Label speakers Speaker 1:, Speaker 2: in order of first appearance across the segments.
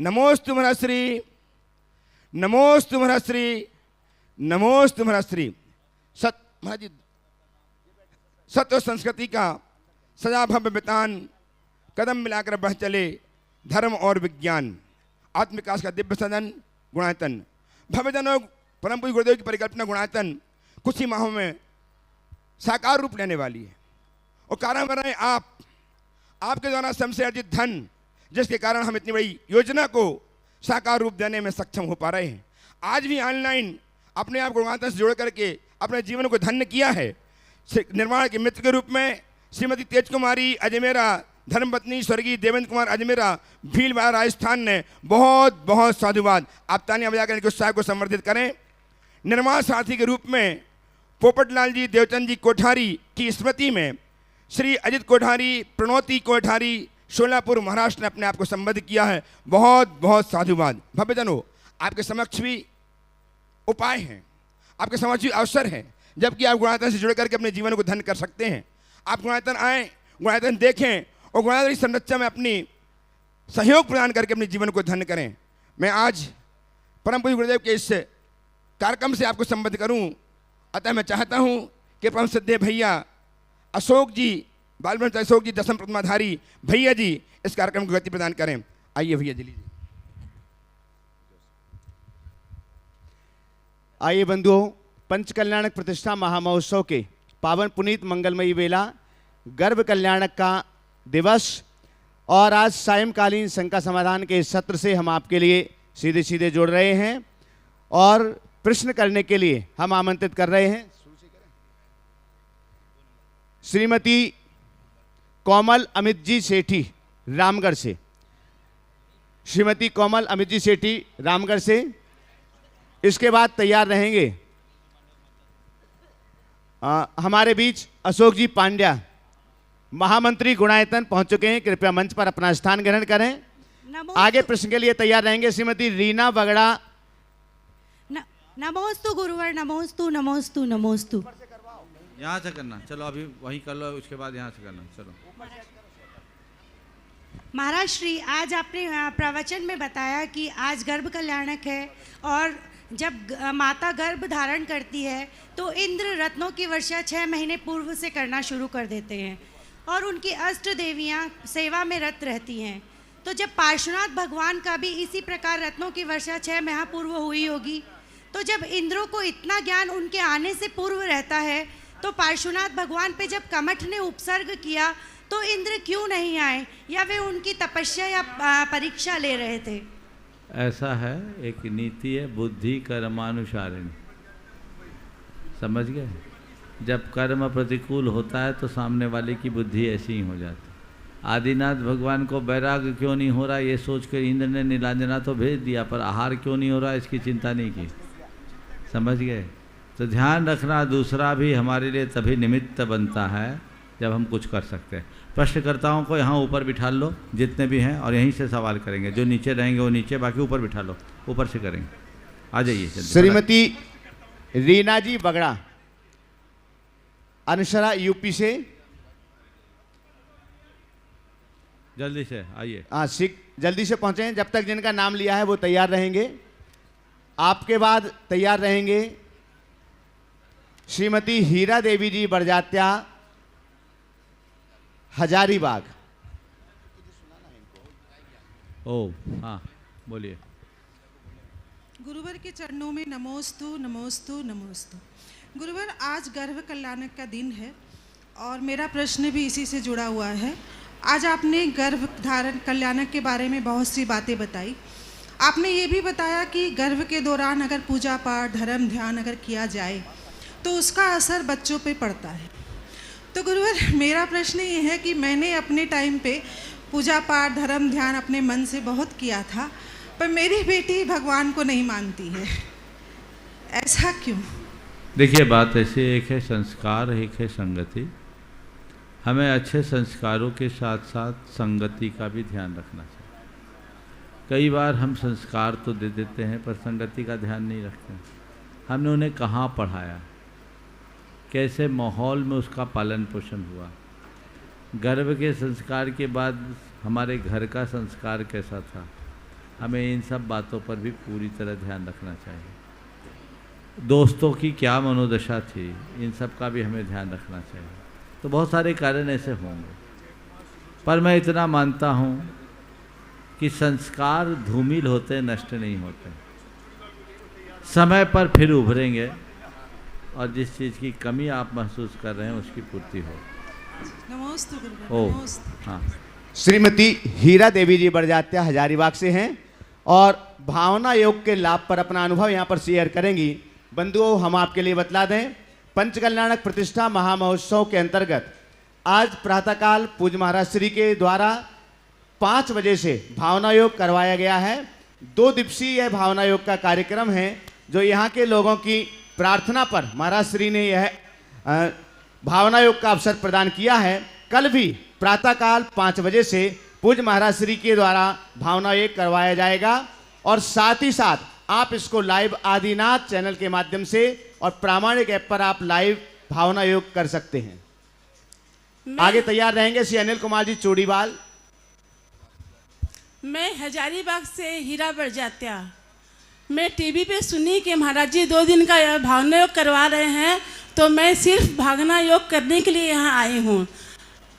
Speaker 1: नमोस्तु महर्षि, नमोस्तु महर्षि, नमोस्तु महर्षि। महाराज जी, सत्व संस्कृति का सजा भव्य वितान, कदम मिलाकर बढ़ चले धर्म और विज्ञान, आत्म विकास का दिव्य सदन गुणायतन। भव्यजनों परम पूज्य गुरुदेव की परिकल्पना गुणायतन कुछ ही माहों में साकार रूप लेने वाली है। और कारण बन रहे आपके द्वारा स्वयं से अर्जित धन, जिसके कारण हम इतनी बड़ी योजना को साकार रूप देने में सक्षम हो पा रहे हैं। आज भी ऑनलाइन अपने आप को गुणायतन से जोड़ करके अपने जीवन को धन्य किया है। निर्माण के मित्र के रूप में श्रीमती तेज कुमारी अजमेरा, धर्मपत्नी स्वर्गीय देवेंद्र कुमार अजमेरा, भीलवाड़ा राजस्थान ने बहुत बहुत साधुवाद। आप तालियां बजाकर इनके उत्साह को समर्थित करें। निर्माण सारथी के रूप में पोपटलाल जी देवचंद जी कोठारी की स्मृति में श्री अजित कोठारी, प्रणोती कोठारी, शोलापुर महाराष्ट्र ने अपने आप को संबद्ध किया है। बहुत बहुत साधुवाद। भव्यजनों, आपके समक्ष भी उपाय हैं, आपके समक्ष भी अवसर है, जबकि आप गुणायतन से जुड़ करके अपने जीवन को धन्य कर सकते हैं। आप गुणायतन आएँ, गुणायतन देखें और गुणायतन की संरचना में अपनी सहयोग प्रदान करके अपने जीवन को धन्य करें। मैं आज परम पूज्य गुरुदेव के इस कार्यक्रम से आपको संबद्ध करूं, अतः मैं चाहता हूं कि परम श्रद्धेय भैया अशोक जी, बालब्रह्म अशोक जी, दसम प्रतिमाधारी भैया जी इस कार्यक्रम को गति प्रदान करें। आइए भैया जी, लीजिए।
Speaker 2: आइए बंधुओं, पंच कल्याणक प्रतिष्ठा महामहोत्सव के पावन पुनीत मंगलमयी वेला, गर्भ कल्याणक का दिवस और आज सायंकालीन शंका समाधान के इस सत्र से हम आपके लिए सीधे सीधे जोड़ रहे हैं और प्रश्न करने के लिए हम आमंत्रित कर रहे हैं श्रीमती कोमल अमित जी सेठी रामगढ़ से। श्रीमती कोमल अमित जी सेठी रामगढ़ से। इसके बाद तैयार रहेंगे हमारे बीच अशोक जी पांड्या, महामंत्री गुणायतन पहुंच चुके हैं, कृपया मंच पर अपना स्थान ग्रहण करें। आगे प्रश्न के लिए तैयार रहेंगे श्रीमती रीना बगड़ा।
Speaker 3: नमोस्तु गुरुवर, नमोस्तु नमोस्तु नमोस्तु।
Speaker 4: यहाँ से करना, चलो अभी वहीं कर लो, उसके बाद यहाँ से करना। चलो
Speaker 3: महाराज श्री, आज आपने प्रवचन में बताया कि आज गर्भ कल्याणक है और जब माता गर्भ धारण करती है तो इंद्र रत्नों की वर्षा 6 महीने पूर्व से करना शुरू कर देते हैं और उनकी अष्ट देवियाँ सेवा में रत रहती हैं। तो जब पार्श्वनाथ भगवान का भी इसी प्रकार रत्नों की वर्षा 6 माह पूर्व हुई होगी, तो जब इंद्रों को इतना ज्ञान उनके आने से पूर्व रहता है, तो पार्श्वनाथ भगवान पे जब कमठ ने उपसर्ग किया तो इंद्र क्यों नहीं आए, या वे उनकी तपस्या या परीक्षा ले रहे थे?
Speaker 4: ऐसा है, एक नीति है बुद्धि कर्मानुसारिणी, समझ गए। जब कर्म प्रतिकूल होता है तो सामने वाले की बुद्धि ऐसी ही हो जाती है। आदिनाथ भगवान को वैराग्य क्यों नहीं हो रहा ये सोच कर इंद्र ने नीलांजना तो भेज दिया, पर आहार क्यों नहीं हो रहा इसकी चिंता नहीं की, समझ गए। तो ध्यान रखना, दूसरा भी हमारे लिए तभी निमित्त बनता है जब हम कुछ कर सकते हैं। प्रश्नकर्ताओं को यहाँ ऊपर बिठा लो जितने भी हैं, और यहीं से सवाल करेंगे। जो नीचे रहेंगे वो नीचे, बाकी ऊपर बिठा लो, ऊपर से करेंगे। आ जाइए।
Speaker 2: श्रीमती रीना जी बगड़ा, अनशरा यूपी से।
Speaker 4: जल्दी से आइए।
Speaker 2: हाँ, जल्दी से पहुँचें। जब तक जिनका नाम लिया है वो तैयार रहेंगे। आपके बाद तैयार रहेंगे श्रीमती हीरा देवी जी बरजात्या, हजारीबाग।
Speaker 4: ओ हाँ, बोलिए।
Speaker 5: गुरुवर के चरणों में नमोस्तु नमोस्तु नमोस्तु। गुरुवर, आज गर्भ कल्याणक का दिन है और मेरा प्रश्न भी इसी से जुड़ा हुआ है। आज आपने गर्भ धारण कल्याणक के बारे में बहुत सी बातें बताई। आपने ये भी बताया कि गर्भ के दौरान अगर पूजा पाठ धर्म ध्यान अगर किया जाए तो उसका असर बच्चों पे पड़ता है। तो गुरुवर, मेरा प्रश्न ये है कि मैंने अपने टाइम पे पूजा पाठ धर्म ध्यान अपने मन से बहुत किया था, पर मेरी बेटी भगवान को नहीं मानती है, ऐसा क्यों?
Speaker 4: देखिए, बात ऐसी, एक है संस्कार, एक है संगति। हमें अच्छे संस्कारों के साथ साथ संगति का भी ध्यान रखना चाहिए। कई बार हम संस्कार तो दे देते हैं पर संगति का ध्यान नहीं रखते। हमने उन्हें कहाँ पढ़ाया, कैसे माहौल में उसका पालन पोषण हुआ, गर्भ के संस्कार के बाद हमारे घर का संस्कार कैसा था, हमें इन सब बातों पर भी पूरी तरह ध्यान रखना चाहिए। दोस्तों की क्या मनोदशा थी, इन सब का भी हमें ध्यान रखना चाहिए। तो बहुत सारे कारण ऐसे होंगे, पर मैं इतना मानता हूँ कि संस्कार धूमिल होते, नष्ट नहीं होते, समय पर फिर उभरेंगे और जिस चीज़ की कमी आप महसूस कर रहे हैं उसकी पूर्ति हो।
Speaker 5: नमोस्तु गुरुवर,
Speaker 4: ओ
Speaker 5: नमोस्तु।
Speaker 4: हाँ,
Speaker 2: श्रीमती हीरा देवी जी बड़जात्या हजारीबाग से हैं और भावना योग के लाभ पर अपना अनुभव यहाँ पर शेयर करेंगी। बंधुओं, हम आपके लिए बतला दें, पंचकल्याणक प्रतिष्ठा महामहोत्सव के अंतर्गत आज प्रातःकाल पूज्य महाराज श्री के द्वारा 5 बजे से भावना योग करवाया गया है। 2 दिवसीय यह भावना योग का कार्यक्रम है जो यहाँ के लोगों की प्रार्थना पर महाराज श्री ने यह भावना योग का अवसर प्रदान किया है। कल भी प्रातःकाल 5 बजे से पूज्य महाराज श्री के द्वारा भावना योग करवाया जाएगा और साथ ही साथ आप इसको लाइव आदिनाथ चैनल के माध्यम से और प्रामाणिक ऐप पर आप लाइव भावना योग कर सकते हैं। आगे तैयार रहेंगे श्री अनिल कुमार जी चूड़ीवाल।
Speaker 6: मैं हजारीबाग से हीरा बड़जात्या। मैं टीवी पे सुनी कि महाराज जी 2 दिन का भावना योग करवा रहे हैं, तो मैं सिर्फ भावना योग करने के लिए यहाँ आई हूँ।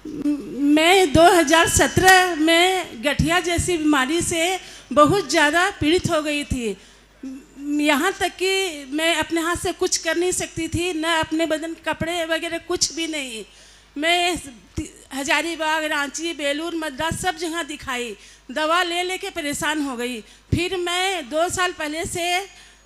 Speaker 6: मैं 2017 में गठिया जैसी बीमारी से बहुत ज़्यादा पीड़ित हो गई थी। यहाँ तक कि मैं अपने हाथ से कुछ कर नहीं सकती थी, न अपने बदन कपड़े वगैरह कुछ भी नहीं। मैं हजारीबाग, रांची, बेलूर, मद्रास सब जगह दिखाई, दवा ले लेके परेशान हो गई। फिर मैं 2 साल पहले से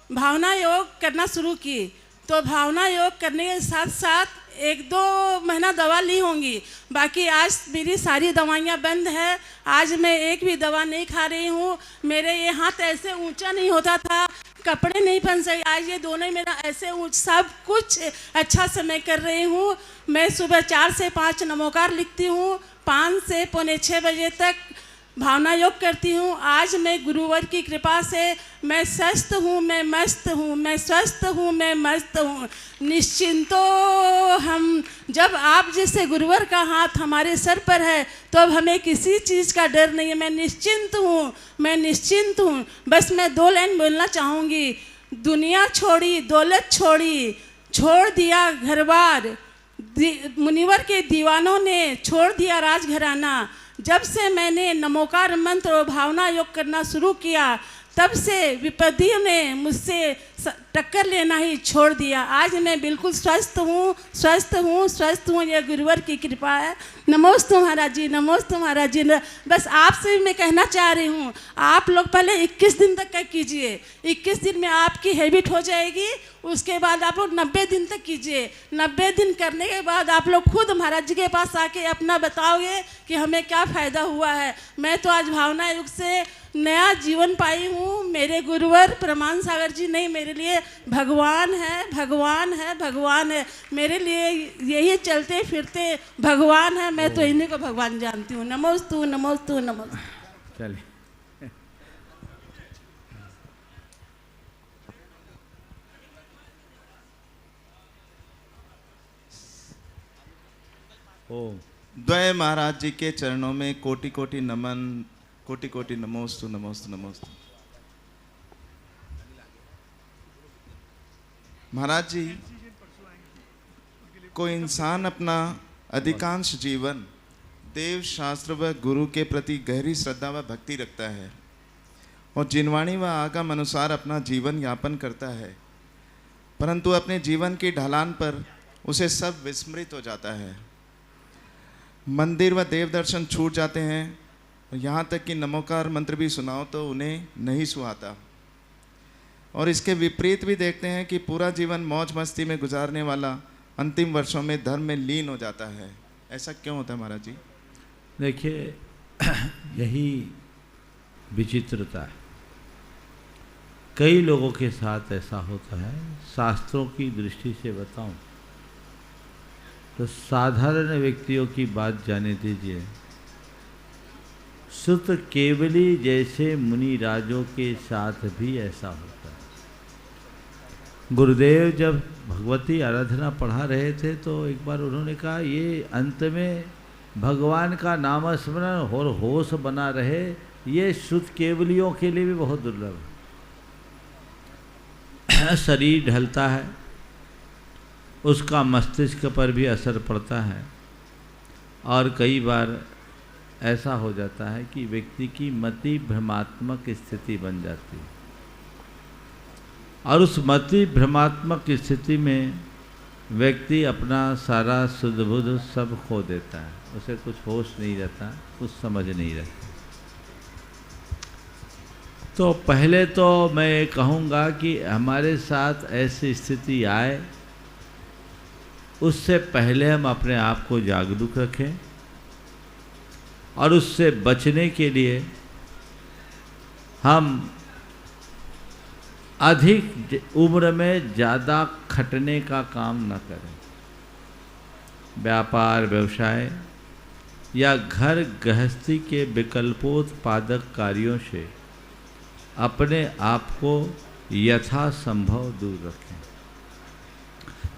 Speaker 6: भावना योग करना शुरू की। तो भावना योग करने के साथ साथ 1-2 महीना दवा ली होंगी, बाकी आज मेरी सारी दवाइयाँ बंद है। आज मैं एक भी दवा नहीं खा रही हूँ। मेरे ये हाथ ऐसे ऊंचा नहीं होता था, कपड़े नहीं पहन सके, आज ये दोनों ही मेरा ऐसे सब कुछ अच्छा से मैं कर रही हूँ। मैं सुबह 4 से 5 नमोकार लिखती हूँ, 5 से पौने 6 बजे तक भावना योग करती हूँ। आज मैं गुरुवर की कृपा से मैं स्वस्थ हूँ, मैं मस्त हूँ, मैं स्वस्थ हूँ, मैं मस्त हूँ। निश्चिंतो हम, जब आप जैसे गुरुवर का हाथ हमारे सर पर है तो अब हमें किसी चीज़ का डर नहीं है। मैं निश्चिंत हूँ, मैं निश्चिंत हूँ। बस मैं 2 लाइन बोलना चाहूँगी। दुनिया छोड़ी, दौलत छोड़ी, छोड़ दिया घर बार, मुनिवर के दीवानों ने छोड़ दिया राजघराना। जब से मैंने नमोकार मंत्र और भावना योग करना शुरू किया, तब से विपत्तियों ने मुझसे टक्कर लेना ही छोड़ दिया। आज मैं बिल्कुल स्वस्थ हूँ, स्वस्थ हूँ, स्वस्थ हूँ। यह गुरुवर की कृपा है। नमोस्तु महाराज जी, नमोस्तु महाराज जी। बस आपसे मैं कहना चाह रही हूँ, आप लोग पहले 21 दिन तक का कीजिए। 21 दिन में आपकी हैबिट हो जाएगी। उसके बाद आप लोग 90 दिन तक कीजिए। 90 दिन करने के बाद आप लोग खुद महाराज जी के पास आके अपना बताओगे कि हमें क्या फ़ायदा हुआ है। मैं तो आज भावना युग से नया जीवन पाई हूँ। मेरे गुरुवर प्रमाण सागर जी नहीं, मेरे लिए भगवान है, भगवान है, भगवान है। मेरे लिए यही चलते फिरते भगवान है। मैं तो इन्हीं को भगवान जानती हूँ। नमोस्तु, नमोस्तु, नमोस्तु।
Speaker 4: चलिए।
Speaker 7: द्वय महाराज जी के चरणों में कोटि कोटि नमन, कोटि कोटि नमोस्तु, नमोस्तु, नमोस्तु। महाराज जी, कोई इंसान अपना अधिकांश जीवन देव शास्त्र व गुरु के प्रति गहरी श्रद्धा व भक्ति रखता है और जिनवाणी व आगम अनुसार अपना जीवन यापन करता है, परंतु अपने जीवन की ढलान पर उसे सब विस्मृत हो जाता है। मंदिर व देव दर्शन छूट जाते हैं, यहाँ तक कि नमोकार मंत्र भी सुनाओ तो उन्हें नहीं सुहाता। और इसके विपरीत भी देखते हैं कि पूरा जीवन मौज मस्ती में गुजारने वाला अंतिम वर्षों में धर्म में लीन हो जाता है। ऐसा क्यों होता है महाराज जी?
Speaker 4: देखिए, यही विचित्रता है। कई लोगों के साथ ऐसा होता है। शास्त्रों की दृष्टि से बताऊं तो साधारण व्यक्तियों की बात जाने दीजिए। सुत केवली जैसे मुनि राजों के साथ भी ऐसा होता है। गुरुदेव जब भगवती आराधना पढ़ा रहे थे तो एक बार उन्होंने कहा, ये अंत में भगवान का नाम स्मरण और होश बना रहे ये शुद्ध केवलियों के लिए भी बहुत दुर्लभ है। शरीर ढलता है, उसका मस्तिष्क पर भी असर पड़ता है, और कई बार ऐसा हो जाता है कि व्यक्ति की मति भ्रमात्मक स्थिति बन जाती है, और उस मति भ्रमात्मक स्थिति में व्यक्ति अपना सारा सुध बुध सब खो देता है, उसे कुछ होश नहीं रहता, कुछ समझ नहीं रहता। तो पहले तो मैं ये कहूँगा कि हमारे साथ ऐसी स्थिति आए उससे पहले हम अपने आप को जागरूक रखें, और उससे बचने के लिए हम अधिक उम्र में ज़्यादा खटने का काम न करें। व्यापार व्यवसाय या घर गृहस्थी के विकल्पोत्पादक कार्यों से अपने आप को यथासंभव दूर रखें,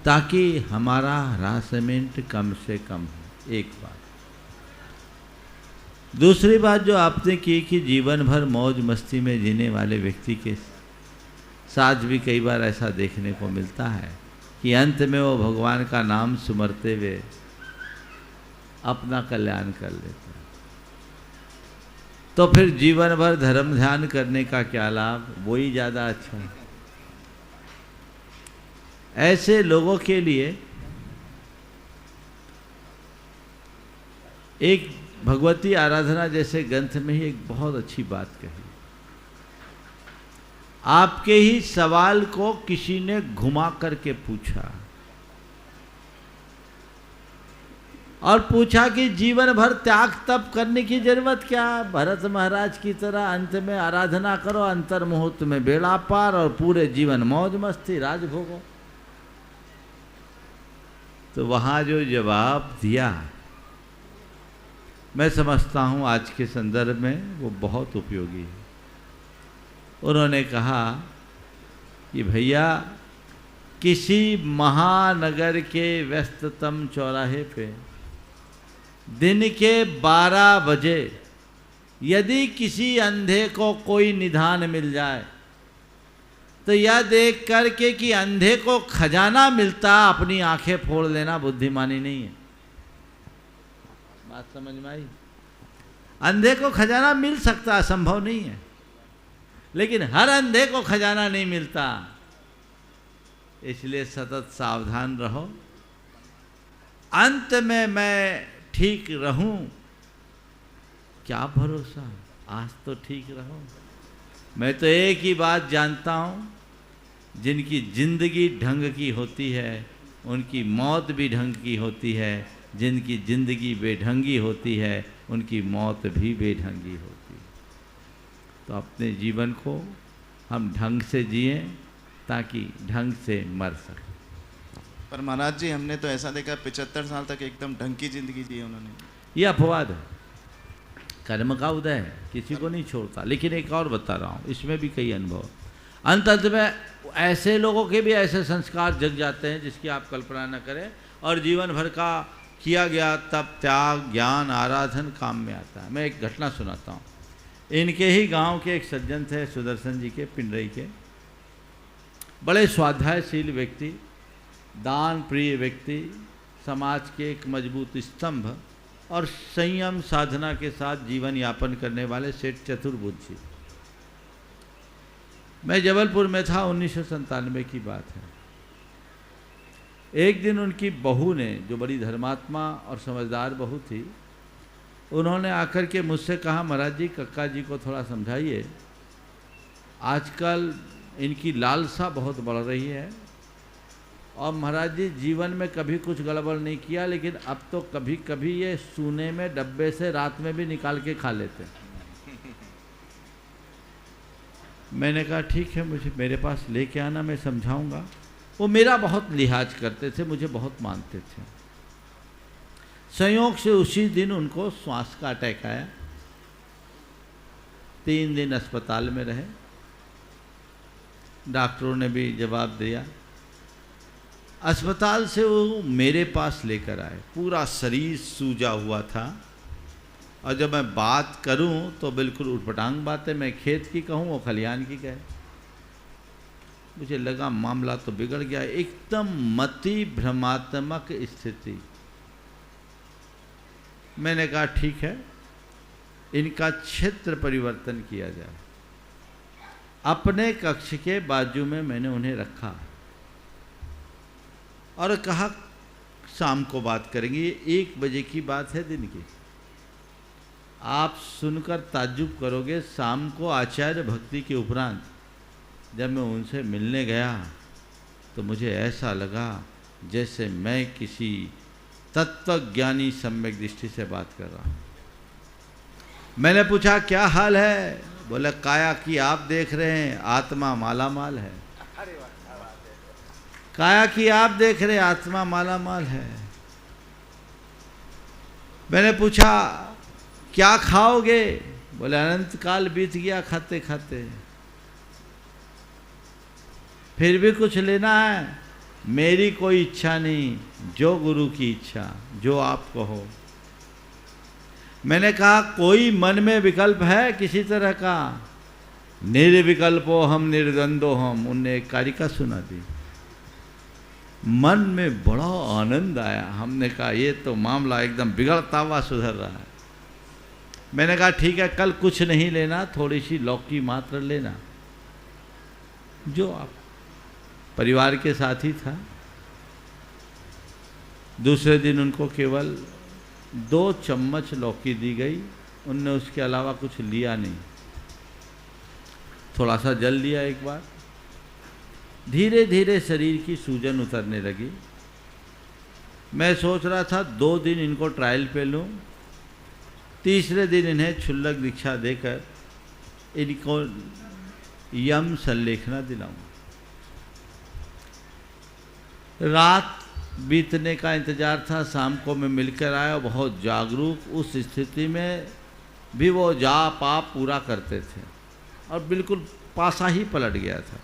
Speaker 4: ताकि हमारा हरासमेंट कम से कम हो। एक बात। दूसरी बात जो आपने की कि जीवन भर मौज मस्ती में जीने वाले व्यक्ति के साथ भी कई बार ऐसा देखने को मिलता है कि अंत में वो भगवान का नाम सुमरते हुए अपना कल्याण कर लेते हैं। तो फिर जीवन भर धर्म ध्यान करने का क्या लाभ, वही ज़्यादा अच्छा है। ऐसे लोगों के लिए एक भगवती आराधना जैसे ग्रंथ में ही एक बहुत अच्छी बात कही। आपके ही सवाल को किसी ने घुमा करके पूछा, और पूछा कि जीवन भर त्याग तप करने की जरूरत क्या, भरत महाराज की तरह अंत में आराधना करो, अंतर मुहूर्त में बेड़ा पार, और पूरे जीवन मौज मस्ती राजभोगो। तो वहाँ जो जवाब दिया मैं समझता हूँ आज के संदर्भ में वो बहुत उपयोगी है। उन्होंने कहा कि भैया, किसी महानगर के व्यस्ततम चौराहे पे दिन के 12 बजे यदि किसी अंधे को कोई निधान मिल जाए तो यह देख करके कि अंधे को खजाना मिलता अपनी आंखें फोड़ लेना बुद्धिमानी नहीं है। बात समझ में आई? अंधे को खजाना मिल सकता, असंभव नहीं है, लेकिन हर अंधे को खजाना नहीं मिलता। इसलिए सतत सावधान रहो। अंत में मैं ठीक रहूं, क्या भरोसा, आज तो ठीक रहो। मैं तो एक ही बात जानता हूं, जिनकी जिंदगी ढंग की होती है उनकी मौत भी ढंग की होती है, जिनकी जिंदगी बेढंगी होती है उनकी मौत भी बेढंगी होती है। तो अपने जीवन को हम ढंग से जिएं ताकि ढंग से मर सकें।
Speaker 7: पर महाराज जी, हमने तो ऐसा देखा 75 साल तक एकदम ढंग की जिंदगी जी उन्होंने।
Speaker 4: ये अपवाद है, कर्म का उदय है, किसी को नहीं छोड़ता। लेकिन एक और बता रहा हूँ, इसमें भी कई अनुभव। अंत में ऐसे लोगों के भी ऐसे संस्कार जग जाते हैं जिसकी आप कल्पना न करें, और जीवन भर का किया गया तप त्याग ज्ञान आराधन काम में आता है। मैं एक घटना सुनाता हूँ। इनके ही गांव के एक सज्जन थे, सुदर्शन जी के, पिंडरई के, बड़े स्वाध्यायशील व्यक्ति, दान प्रिय व्यक्ति, समाज के एक मजबूत स्तंभ और संयम साधना के साथ जीवन यापन करने वाले सेठ चतुर्बुद्धि। मैं जबलपुर में था, 1997 की बात है। एक दिन उनकी बहू ने, जो बड़ी धर्मात्मा और समझदार बहू थी, उन्होंने आकर के मुझसे कहा, महाराज जी कक्का जी को थोड़ा समझाइए, आजकल इनकी लालसा बहुत बढ़ रही है, और महाराज जी जीवन में कभी कुछ गड़बड़ नहीं किया, लेकिन अब तो कभी कभी ये सूने में डब्बे से रात में भी निकाल के खा लेते हैं। मैंने कहा ठीक है, मुझे मेरे पास लेके आना, मैं समझाऊंगा। वो मेरा बहुत लिहाज करते थे, मुझे बहुत मानते थे। संयोग से उसी दिन उनको श्वास का अटैक आया, 3 दिन अस्पताल में रहे। डॉक्टरों ने भी जवाब दिया। अस्पताल से वो मेरे पास लेकर आए, पूरा शरीर सूजा हुआ था, और जब मैं बात करूं तो बिल्कुल उठपटांग बातें, मैं खेत की कहूं वो खलिहान की कहे। मुझे लगा मामला तो बिगड़ गया, एकदम मति भ्रमात्मक स्थिति। मैंने कहा ठीक है, इनका क्षेत्र परिवर्तन किया जाए। अपने कक्ष के बाजू में मैंने उन्हें रखा और कहा शाम को बात करेंगे, ये 1 बजे की बात है दिन की। आप सुनकर ताज्जुब करोगे, शाम को आचार्य भक्ति के उपरांत जब मैं उनसे मिलने गया तो मुझे ऐसा लगा जैसे मैं किसी तत्वज्ञानी सम्यक दृष्टि से बात कर रहा हूँ। मैंने पूछा क्या हाल है? बोले काया की आप देख रहे हैं, आत्मा माला माल है। काया की आप देख रहे हैं, आत्मा माला माल है। मैंने पूछा क्या खाओगे? बोले अनंत काल बीत गया खाते खाते, फिर भी कुछ लेना है? मेरी कोई इच्छा नहीं, जो गुरु की इच्छा, जो आप कहो। मैंने कहा कोई मन में विकल्प है किसी तरह का? निर्विकल्पो हम निर्द्वंदो हम, उनने एक कारिका सुना दी। मन में बड़ा आनंद आया। हमने कहा ये तो मामला एकदम बिगड़ता हुआ सुधर रहा है। मैंने कहा ठीक है, कल कुछ नहीं लेना, थोड़ी सी लौकी मात्र लेना, जो आप परिवार के साथ ही था। दूसरे दिन उनको केवल 2 चम्मच लौकी दी गई, उनने उसके अलावा कुछ लिया नहीं। थोड़ा सा जल लिया एक बार। धीरे धीरे शरीर की सूजन उतरने लगी। मैं सोच रहा था 2 दिन इनको ट्रायल पे लूँ, तीसरे दिन इन्हें क्षुल्लक दीक्षा देकर इनको यम संलेखना दिलाऊं। रात बीतने का इंतजार था, शाम को मैं मिलकर आया, बहुत जागरूक। उस स्थिति में भी वो जाप आप पूरा करते थे और बिल्कुल पासा ही पलट गया था।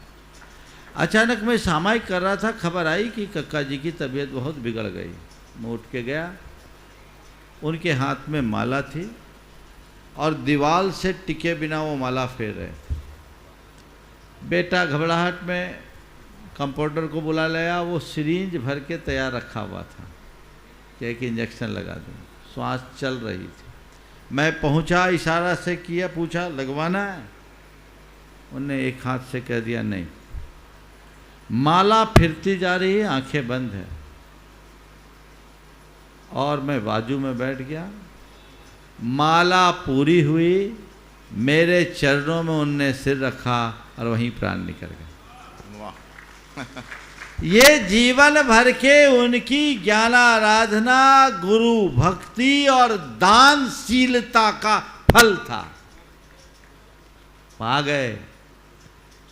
Speaker 4: अचानक मैं सामायिक कर रहा था, खबर आई कि कक्का जी की तबीयत बहुत बिगड़ गई। मैं उठ के गया, उनके हाथ में माला थी और दीवार से टिके बिना वो माला फेर रहे थे। बेटा घबराहट में कंपाउंडर को बुला लिया, वो सिरिंज भर के तैयार रखा हुआ था कि एक इंजेक्शन लगा दूँ। श्वास चल रही थी। मैं पहुंचा, इशारा से किया, पूछा लगवाना है? उनने एक हाथ से कह दिया नहीं। माला फिरती जा रही है, आंखें बंद है, और मैं बाजू में बैठ गया। माला पूरी हुई, मेरे चरणों में उनने सिर रखा और वहीं प्राण निकल गए। ये जीवन भर के उनकी ज्ञानाराधना, गुरु भक्ति और दानशीलता का फल था। पा गए।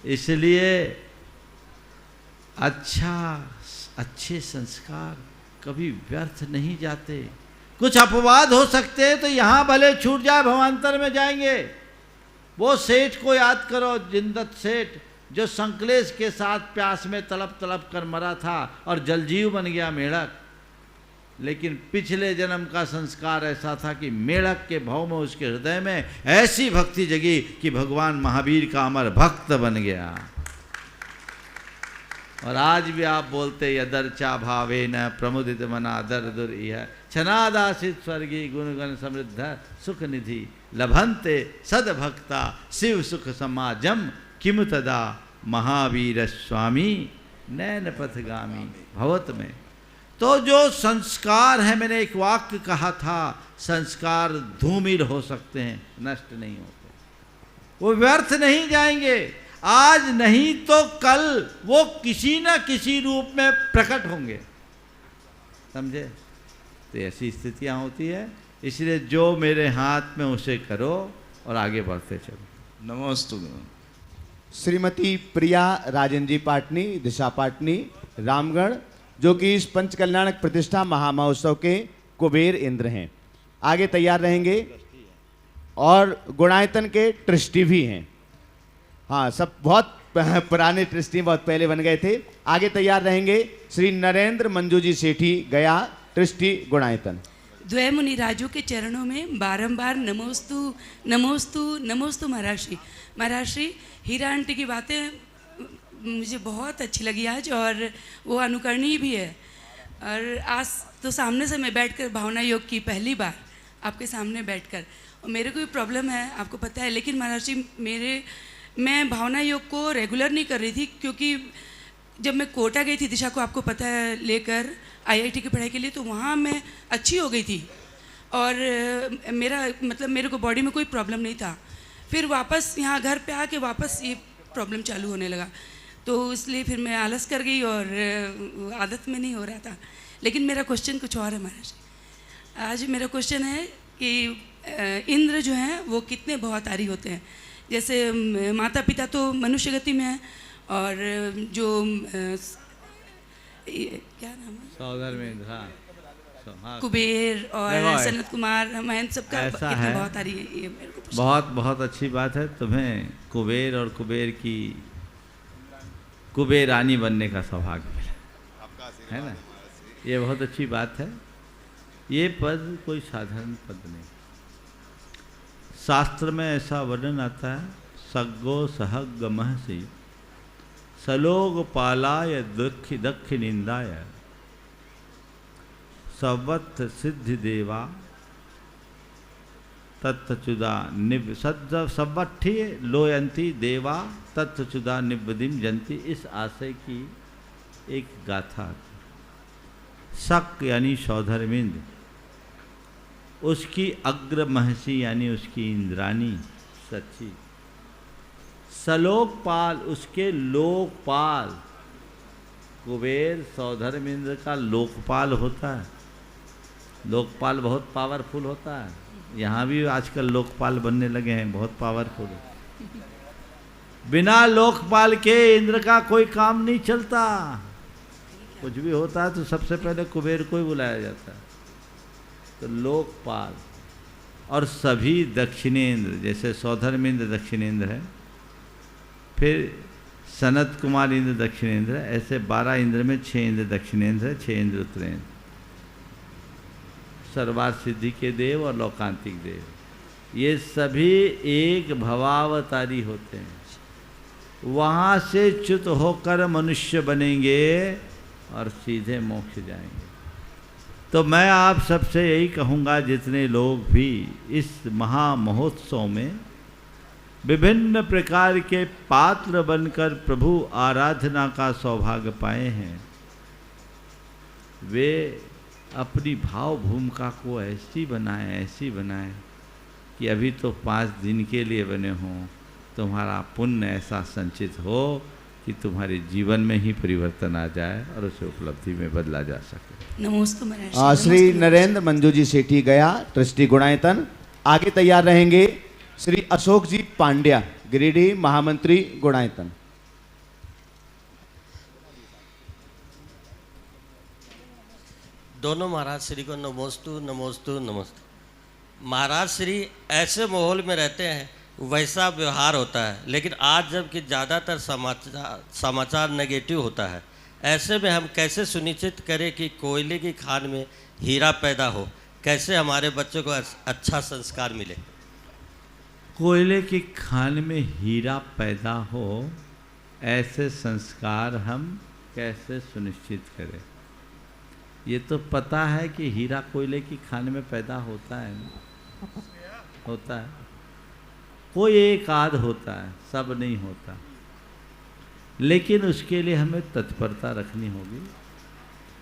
Speaker 4: इसलिए अच्छे संस्कार कभी व्यर्थ नहीं जाते। कुछ अपवाद हो सकते हैं तो यहाँ भले छूट जाए, भवांतर में जाएंगे। वो सेठ को याद करो, जिंदत सेठ, जो संकलेश के साथ प्यास में तड़प तड़प कर मरा था और जलजीव बन गया मेढक। लेकिन पिछले जन्म का संस्कार ऐसा था कि मेढक के भाव में उसके हृदय में ऐसी भक्ति जगी कि भगवान महावीर का अमर भक्त बन गया। और आज भी आप बोलते यदर्चा भावे न प्रमुदित मना दर दुर इह छनादासित स्वर्गीय गुणगण समृद्ध सुख निधि लभंते सदभक्ता शिव सुख समाजम किम तदा महावीर स्वामी नैन पथगामी भवत में। तो जो संस्कार है, मैंने एक वाक्य कहा था, संस्कार धूमिल हो सकते हैं, नष्ट नहीं होते, वो व्यर्थ नहीं जाएंगे। आज नहीं तो कल वो किसी न किसी रूप में प्रकट होंगे, समझे? तो ऐसी स्थितियां होती है। इसलिए जो मेरे हाथ में उसे करो और आगे बढ़ते चलो।
Speaker 7: नमोस्तु।
Speaker 2: श्रीमती प्रिया राजन जी पाटनी, दिशा पाटनी, रामगढ़, जो कि इस पंच कल्याणक प्रतिष्ठा महामहोत्सव के कुबेर इंद्र हैं, आगे तैयार रहेंगे। और गुणायतन के ट्रस्टी भी हैं। हाँ, सब बहुत पुराने ट्रस्टी, बहुत पहले बन गए थे। आगे तैयार रहेंगे श्री नरेंद्र मंजू जी सेठी, गया, ट्रस्टी गुणायतन।
Speaker 8: द्वय मुनिराजों के चरणों में बारंबार नमोस्तु नमोस्तु नमोस्तु महर्षि। महर्षि, हीरा आंटी की बातें मुझे बहुत अच्छी लगी आज, और वो अनुकरणीय भी है। और आज तो सामने से मैं बैठकर भावना योग की पहली बार आपके सामने बैठकर, और मेरे को भी प्रॉब्लम है आपको पता है, लेकिन महर्षि मैं भावना योग को रेगुलर नहीं कर रही थी, क्योंकि जब मैं कोटा गई थी दिशा को आपको पता है लेकर IIT की पढ़ाई के लिए, तो वहाँ मैं अच्छी हो गई थी और मेरे को बॉडी में कोई प्रॉब्लम नहीं था। फिर वापस यहाँ घर पे आके वापस ये प्रॉब्लम चालू होने लगा, तो इसलिए फिर मैं आलस कर गई और आदत में नहीं हो रहा था। लेकिन मेरा क्वेश्चन कुछ और है महाराज। आज मेरा क्वेश्चन है कि इंद्र जो हैं वो कितने भवतारी होते हैं। जैसे माता पिता तो मनुष्य गति में है, और जो क्या नाम है,
Speaker 4: सौदर में हाँ,
Speaker 8: कुबेर और सनत कुमार महेंद्र सबका कितने भवतारी है, ये मेरे को
Speaker 4: बहुत बहुत अच्छी बात है। तुम्हें कुबेर और कुबेर की कुबेरानी बनने का सौभाग्य मिला है ना, ये बहुत अच्छी बात है। ये पद कोई साधारण पद नहीं, शास्त्र में ऐसा वर्णन आता है, सग्गो सहग महसी सलोग पालाय दक्ष दक्ष निंदाय सवत्थ सिद्धि देवा तत्चुदा निब सवट्ठी लोयंती देवा तत्चुदा निबदिम जंती। इस आशय की एक गाथा। शक यानी सौधर्मिंद, उसकी अग्र महसी यानी उसकी इंद्रानी सच्ची, सलोकपाल उसके लोकपाल। कुबेर सौधर्मिंद्र का लोकपाल होता है। लोकपाल बहुत पावरफुल होता है, यहाँ भी आजकल लोकपाल बनने लगे हैं, बहुत पावरफुल है। बिना लोकपाल के इंद्र का कोई काम नहीं चलता। कुछ भी होता है तो सबसे पहले कुबेर को ही बुलाया जाता है। तो लोकपाल और सभी दक्षिणेंद्र, जैसे सौधर्मेंद्र दक्षिणेंद्र है, फिर सनत कुमार इंद्र दक्षिणेंद्र, ऐसे 12 इंद्र में 6 इंद्र दक्षिणेंद्र है, 6 इंद्र उत्तरेंद्र। सर्वार्थ सिद्धि के देव और लोकांतिक देव, ये सभी एक भवावतारी होते हैं। वहाँ से च्युत होकर मनुष्य बनेंगे और सीधे मोक्ष जाएंगे। तो मैं आप सबसे यही कहूँगा, जितने लोग भी इस महामहोत्सव में विभिन्न प्रकार के पात्र बनकर प्रभु आराधना का सौभाग्य पाए हैं, वे अपनी भाव भूमिका को ऐसी बनाएं कि अभी तो 5 दिन के लिए बने हों, तुम्हारा पुण्य ऐसा संचित हो कि तुम्हारे जीवन में ही परिवर्तन आ जाए और उसे उपलब्धि में बदला जा सके।
Speaker 8: नमोस्तु।
Speaker 2: श्री नरेंद्र मंजू जी सेठी गया, ट्रस्टी गुणायतन। आगे तैयार रहेंगे श्री अशोक जी पांड्या, गिरिडीह महामंत्री गुणायतन।
Speaker 9: दोनों महाराज श्री को नमोस्तु नमोस्तु नमोस्तु। महाराज श्री ऐसे माहौल में रहते हैं वैसा व्यवहार होता है, लेकिन आज जबकि ज़्यादातर समाचार नेगेटिव होता है, ऐसे में हम कैसे सुनिश्चित करें कि कोयले की खान में हीरा पैदा हो, कैसे हमारे बच्चों को अच्छा संस्कार मिले?
Speaker 4: कोयले की खान में हीरा पैदा हो, ऐसे संस्कार हम कैसे सुनिश्चित करें? ये तो पता है कि हीरा कोयले की खान में पैदा होता है, होता है, कोई एक आध होता है, सब नहीं होता। लेकिन उसके लिए हमें तत्परता रखनी होगी।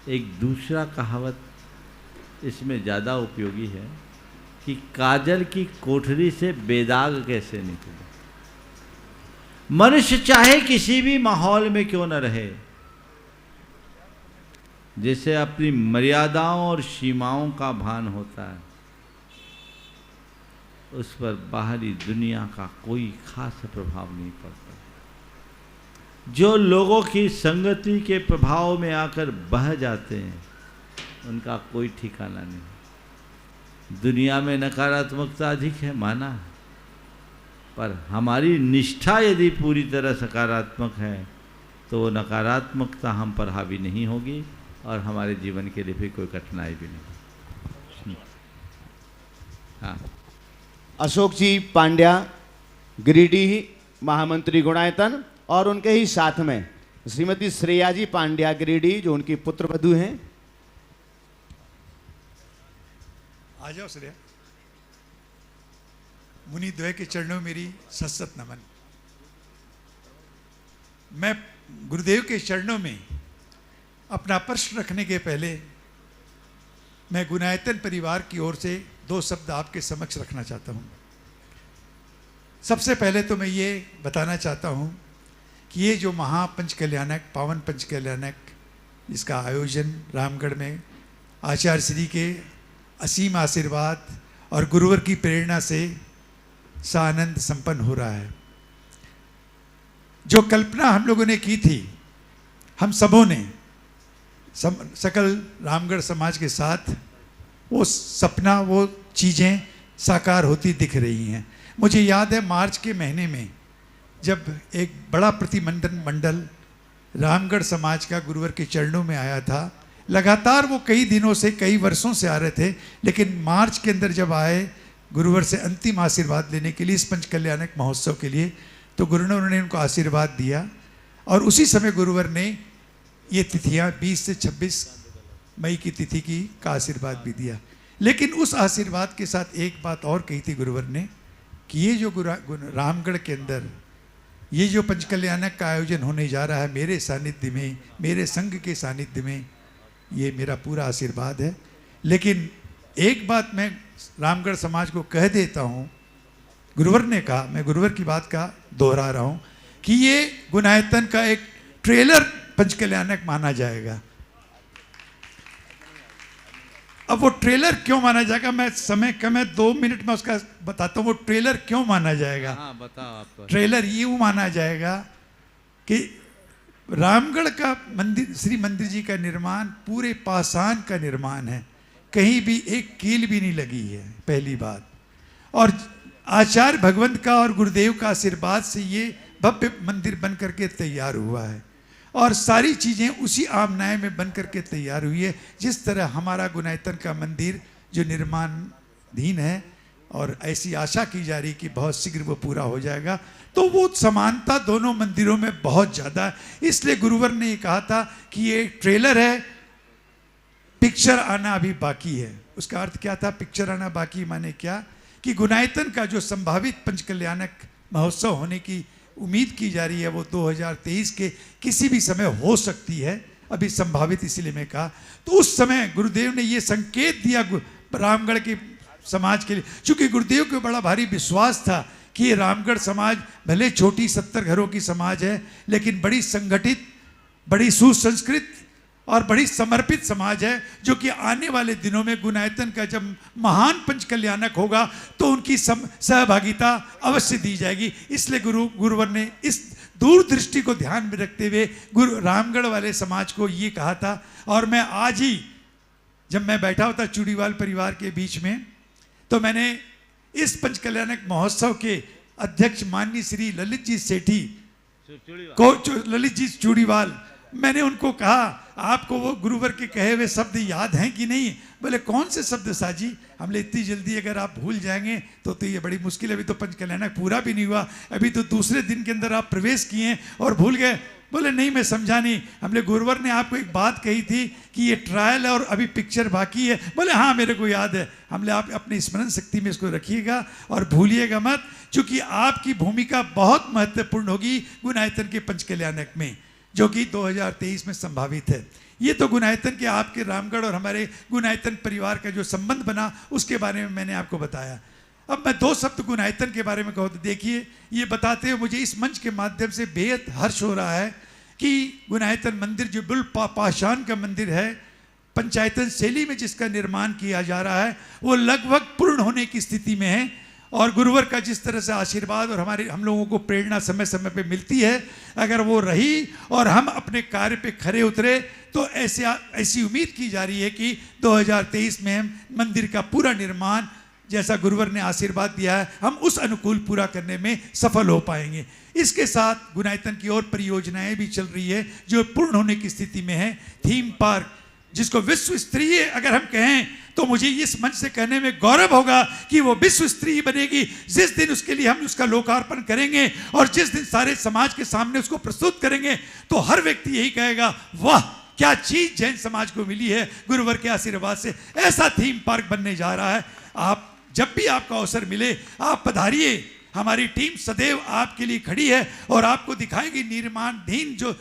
Speaker 4: एक दूसरा कहावत इसमें ज़्यादा उपयोगी है कि काजल की कोठरी से बेदाग कैसे निकले। मनुष्य चाहे किसी भी माहौल में क्यों न रहे, जैसे अपनी मर्यादाओं और सीमाओं का भान होता है, उस पर बाहरी दुनिया का कोई खास प्रभाव नहीं पड़ता। जो लोगों की संगति के प्रभाव में आकर बह जाते हैं, उनका कोई ठिकाना नहीं। दुनिया में नकारात्मकता अधिक है, माना है, पर हमारी निष्ठा यदि पूरी तरह सकारात्मक है तो वो नकारात्मकता हम पर हावी नहीं होगी और हमारे जीवन के लिए भी कोई कठिनाई भी नहीं।
Speaker 2: अशोक जी पांड्या गिरिडीह महामंत्री गुणायतन, और उनके ही साथ में श्रीमती श्रेया जी पांड्या गिरिडीह जो उनकी पुत्रवधू हैं।
Speaker 10: आ जाओ श्रेया। मुनि द्वय के चरणों में मेरी सत नमन। मैं गुरुदेव के चरणों में अपना प्रश्न रखने के पहले मैं गुणायतन परिवार की ओर से 2 शब्द आपके समक्ष रखना चाहता हूँ। सबसे पहले तो मैं ये बताना चाहता हूँ कि ये जो महापंच कल्याणक, पावन पंच कल्याणक, इसका आयोजन रामगढ़ में आचार्य श्री के असीम आशीर्वाद और गुरुवर की प्रेरणा से सानंद संपन्न हो रहा है। जो कल्पना हम लोगों ने की थी, हम सबों ने, सकल रामगढ़ समाज के साथ, वो सपना, वो चीज़ें साकार होती दिख रही हैं। मुझे याद है मार्च के महीने में जब एक बड़ा प्रतिमंडन मंडल रामगढ़ समाज का गुरुवर के चरणों में आया था। लगातार वो कई दिनों से, कई वर्षों से आ रहे थे, लेकिन मार्च के अंदर जब आए गुरुवर से अंतिम आशीर्वाद लेने के लिए इस पंच कल्याणक महोत्सव के लिए, तो गुरुवर ने उनको आशीर्वाद दिया। और उसी समय गुरुवर ने ये तिथियां 20 से 26 मई की तिथि का आशीर्वाद भी दिया। लेकिन उस आशीर्वाद के साथ एक बात और कही थी गुरुवर ने कि ये जो रामगढ़ के अंदर ये जो पंच कल्याणक का आयोजन होने जा रहा है, मेरे सानिध्य में, मेरे संघ के सानिध्य में, ये मेरा पूरा आशीर्वाद है। लेकिन एक बात मैं रामगढ़ समाज को कह देता हूँ, गुरुवर ने कहा, मैं गुरुवर की बात का दोहरा रहा हूँ कि ये गुणायतन का एक ट्रेलर पंच कल्याणक माना जाएगा। अब वो ट्रेलर क्यों माना जाएगा, मैं समय कम है, 2 मिनट में उसका बताता हूँ वो ट्रेलर क्यों माना जाएगा।
Speaker 4: हाँ, बताओ आप।
Speaker 10: ट्रेलर यूँ माना जाएगा कि रामगढ़ का मंदिर, श्री मंदिर जी का निर्माण पूरे पाषाण का निर्माण है, कहीं भी एक कील भी नहीं लगी है, पहली बात। और आचार्य भगवंत का और गुरुदेव का आशीर्वाद से ये भव्य मंदिर बन करके तैयार हुआ है, और सारी चीज़ें उसी आमनाय में बन करके तैयार हुई है, जिस तरह हमारा गुणायतन का मंदिर जो निर्माणाधीन है, और ऐसी आशा की जा रही कि बहुत शीघ्र वो पूरा हो जाएगा। तो वो समानता दोनों मंदिरों में बहुत ज़्यादा है। इसलिए गुरुवर ने ये कहा था कि ये ट्रेलर है, पिक्चर आना अभी बाकी है। उसका अर्थ क्या था, पिक्चर आना बाकी माने क्या, कि गुणायतन का जो संभावित पंच कल्याणक महोत्सव होने की उम्मीद की जा रही है वो 2023 के किसी भी समय हो सकती है, अभी संभावित इसीलिए मैं कहा। तो उस समय गुरुदेव ने ये संकेत दिया रामगढ़ के समाज के लिए, चूंकि गुरुदेव को बड़ा भारी विश्वास था कि ये रामगढ़ समाज भले छोटी 70 घरों की समाज है, लेकिन बड़ी संगठित, बड़ी सुसंस्कृत और बड़ी समर्पित समाज है, जो कि आने वाले दिनों में गुणायतन का जब महान पंच कल्याणक होगा तो उनकी सहभागिता अवश्य दी जाएगी। इसलिए गुरुवर ने इस दूरदृष्टि को ध्यान में रखते हुए रामगढ़ वाले समाज को ये कहा था। और मैं आज ही जब मैं बैठा होता चूड़ीवाल परिवार के बीच में, तो मैंने इस पंच कल्याणक महोत्सव के अध्यक्ष माननीय श्री ललित जी सेठी को, ललित जी चूड़ीवाल, मैंने उनको कहा आपको वो गुरुवर के कहे हुए शब्द याद हैं कि नहीं। बोले कौन से शब्द साजी। हमने इतनी जल्दी अगर आप भूल जाएंगे तो ये बड़ी मुश्किल है, अभी तो पंच कल्याणक पूरा भी नहीं हुआ, अभी तो दूसरे दिन के अंदर आप प्रवेश किए और भूल गए। बोले नहीं मैं समझा नहीं, हमने गुरुवर ने आपको एक बात कही थी कि ये ट्रायल है और अभी पिक्चर बाकी है। बोले हाँ मेरे को याद है। हमने आप अपनी स्मरण शक्ति में इसको रखिएगा और भूलिएगा मत, क्योंकि आपकी भूमिका बहुत महत्वपूर्ण होगी गुणायतन के पंच कल्याणक में, जो कि 2023 में संभावित है। ये तो गुणायतन के आपके रामगढ़ और हमारे गुणायतन परिवार का जो संबंध बना उसके बारे में मैंने आपको बताया। अब मैं 2 शब्द गुणायतन के बारे में कहूँ तो देखिए, ये बताते हुए मुझे इस मंच के माध्यम से बेहद हर्ष हो रहा है कि गुणायतन मंदिर जो बिल्कुल पाषाण का मंदिर है, पंचायतन शैली में जिसका निर्माण किया जा रहा है, वो लगभग पूर्ण होने की स्थिति में है। और गुरुवर का जिस तरह से आशीर्वाद और हम लोगों को प्रेरणा समय समय पे मिलती है, अगर वो रही और हम अपने कार्य पे खरे उतरे तो ऐसी उम्मीद की जा रही है कि 2023 में हम मंदिर का पूरा निर्माण जैसा गुरुवर ने आशीर्वाद दिया है, हम उस अनुकूल पूरा करने में सफल हो पाएंगे। इसके साथ गुणायतन की और परियोजनाएं भी चल रही है जो पूर्ण होने की स्थिति में है। थीम पार्क जिसको विश्व स्तरीय अगर हम कहें तो मुझे इस मंच से कहने में गौरव होगा कि वो विश्व स्तरीय बनेगी जिस दिन उसके लिए हम उसका लोकार्पण करेंगे और जिस दिन सारे समाज के सामने उसको प्रस्तुत करेंगे तो हर व्यक्ति यही कहेगा, वाह क्या चीज जैन समाज को मिली है गुरुवर के आशीर्वाद से। ऐसा थीम पार्क बनने जा रहा है। आप जब भी आपको अवसर मिले आप पधारिए, हमारी टीम सदैव आपके लिए खड़ी है और आपको दिखाएगी निर्माणाधीन जो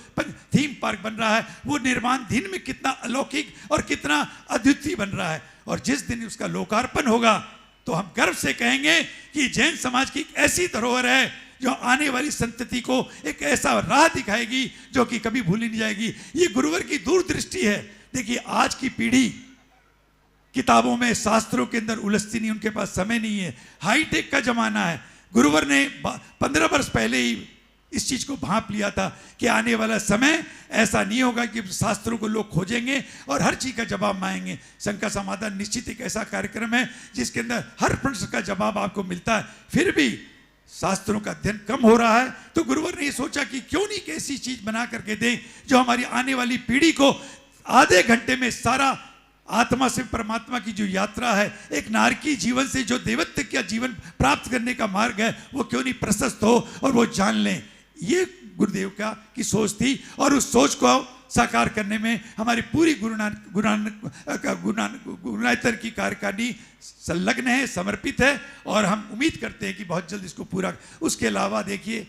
Speaker 10: थीम पार्क बन रहा है वो निर्माणाधीन में कितना अलौकिक और कितना अद्वितीय बन रहा है। और जिस दिन उसका लोकार्पण होगा तो हम गर्व से कहेंगे कि जैन समाज की एक ऐसी धरोहर है जो आने वाली संतति को एक ऐसा राह दिखाएगी जो कि कभी भूली नहीं जाएगी। ये गुरुवर की दूरदृष्टि है। देखिए आज की पीढ़ी किताबों में शास्त्रों के अंदर उलझती नहीं, उनके पास समय नहीं है, हाईटेक का जमाना है। गुरुवर ने 15 वर्ष पहले ही इस चीज को भांप लिया था कि आने वाला समय ऐसा नहीं होगा कि शास्त्रों को लोग खोजेंगे और हर चीज का जवाब मांगेंगे। शंका समाधान निश्चित एक ऐसा कार्यक्रम है जिसके अंदर हर प्रश्न का जवाब आपको मिलता है। फिर भी शास्त्रों का अध्ययन कम हो रहा है तो गुरुवर ने ये सोचा कि क्यों नहीं एक ऐसी चीज बना करके दें जो हमारी आने वाली पीढ़ी को आधे घंटे में सारा आत्मा से परमात्मा की जो यात्रा है, एक नारकी जीवन से जो देवत्व का जीवन प्राप्त करने का मार्ग है, वो क्यों नहीं प्रशस्त हो और वो जान लें। ये गुरुदेव का की सोच थी और उस सोच को साकार करने में हमारी पूरी गुरुनायतर की कार्यकारिणी संलग्न है, समर्पित है और हम उम्मीद करते हैं कि बहुत जल्द इसको पूरा। उसके अलावा देखिए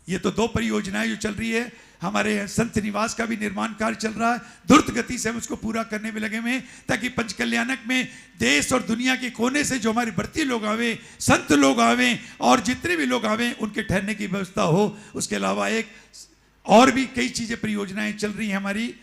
Speaker 10: ये तो 2 परियोजनाएं जो चल रही है, हमारे संत निवास का भी निर्माण कार्य चल रहा है, द्रुत गति से हम उसको पूरा करने में लगे हुए हैं ताकि पंचकल्याणक में देश और दुनिया के कोने से जो हमारे भर्ती लोग आवे, संत लोग आवे और जितने भी लोग आवे उनके ठहरने की व्यवस्था हो। उसके अलावा एक और भी कई चीज़ें परियोजनाएं चल रही हैं हमारी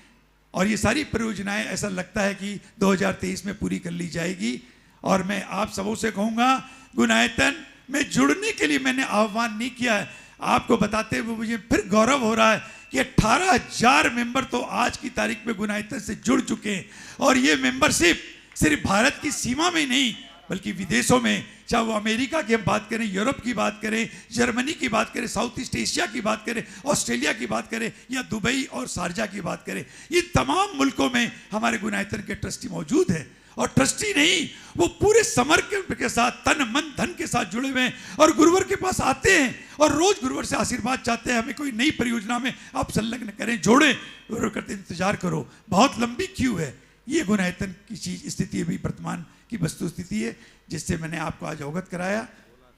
Speaker 10: और ये सारी परियोजनाएं ऐसा लगता है कि 2023 में पूरी कर ली जाएगी। और मैं आप सबों से कहूँगा गुणायतन में जुड़ने के लिए मैंने आह्वान नहीं किया है, आपको बताते हुए मुझे फिर गौरव हो रहा है कि 18,000 मेंबर तो आज की तारीख में गुणायतन से जुड़ चुके हैं और ये मेंबरशिप सिर्फ भारत की सीमा में नहीं बल्कि विदेशों में, चाहे वो अमेरिका की हम बात करें, यूरोप की बात करें, जर्मनी की बात करें, साउथ ईस्ट एशिया की बात करें, ऑस्ट्रेलिया की बात करें या दुबई और शारजा की बात करें, इन तमाम मुल्कों में हमारे गुणायतन के ट्रस्टी मौजूद हैं। और ट्रस्टी नहीं, वो पूरे समर्पण के साथ तन मन धन के साथ जुड़े हुए हैं और गुरुवर के पास आते हैं और रोज गुरुवर से आशीर्वाद चाहते हैं। हमें कोई नई परियोजना में आप संलग्न करें, जोड़ें, गुरुवर करते इंतजार करो, बहुत लंबी क्यू है। ये गुणायतन की चीज स्थिति अभी वर्तमान की वस्तु स्थिति है जिससे मैंने आपको आज अवगत कराया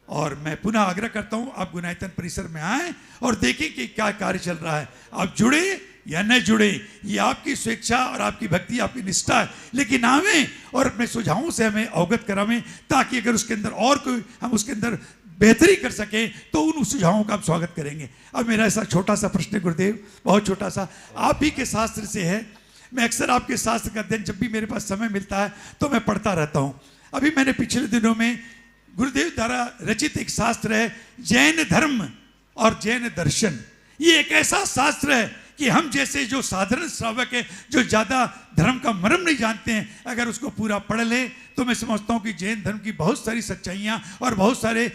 Speaker 10: और मैं पुनः आग्रह करता हूं आप गुणायतन परिसर में आएं और देखें कि क्या कार्य चल रहा है। आप जुड़े या न जुड़े ये आपकी स्वेच्छा और आपकी भक्ति, आपकी निष्ठा है, लेकिन आवें और अपने सुझावों से हमें अवगत करावें ताकि अगर उसके अंदर और कोई हम उसके अंदर बेहतरी कर सकें तो उन सुझावों का हम स्वागत करेंगे। अब मेरा ऐसा छोटा सा प्रश्न गुरुदेव, बहुत छोटा सा, आप ही के शास्त्र से है। मैं अक्सर आपके शास्त्र का अध्ययन जब भी मेरे पास समय मिलता है तो मैं पढ़ता रहता हूँ। अभी मैंने पिछले दिनों में गुरुदेव द्वारा रचित एक शास्त्र है जैन धर्म और जैन दर्शन। ये एक ऐसा शास्त्र है कि हम जैसे जो साधारण श्रावक है, जो ज़्यादा धर्म का मर्म नहीं जानते हैं, अगर उसको पूरा पढ़ लें तो मैं समझता हूँ कि जैन धर्म की बहुत सारी सच्चाइयाँ और बहुत सारे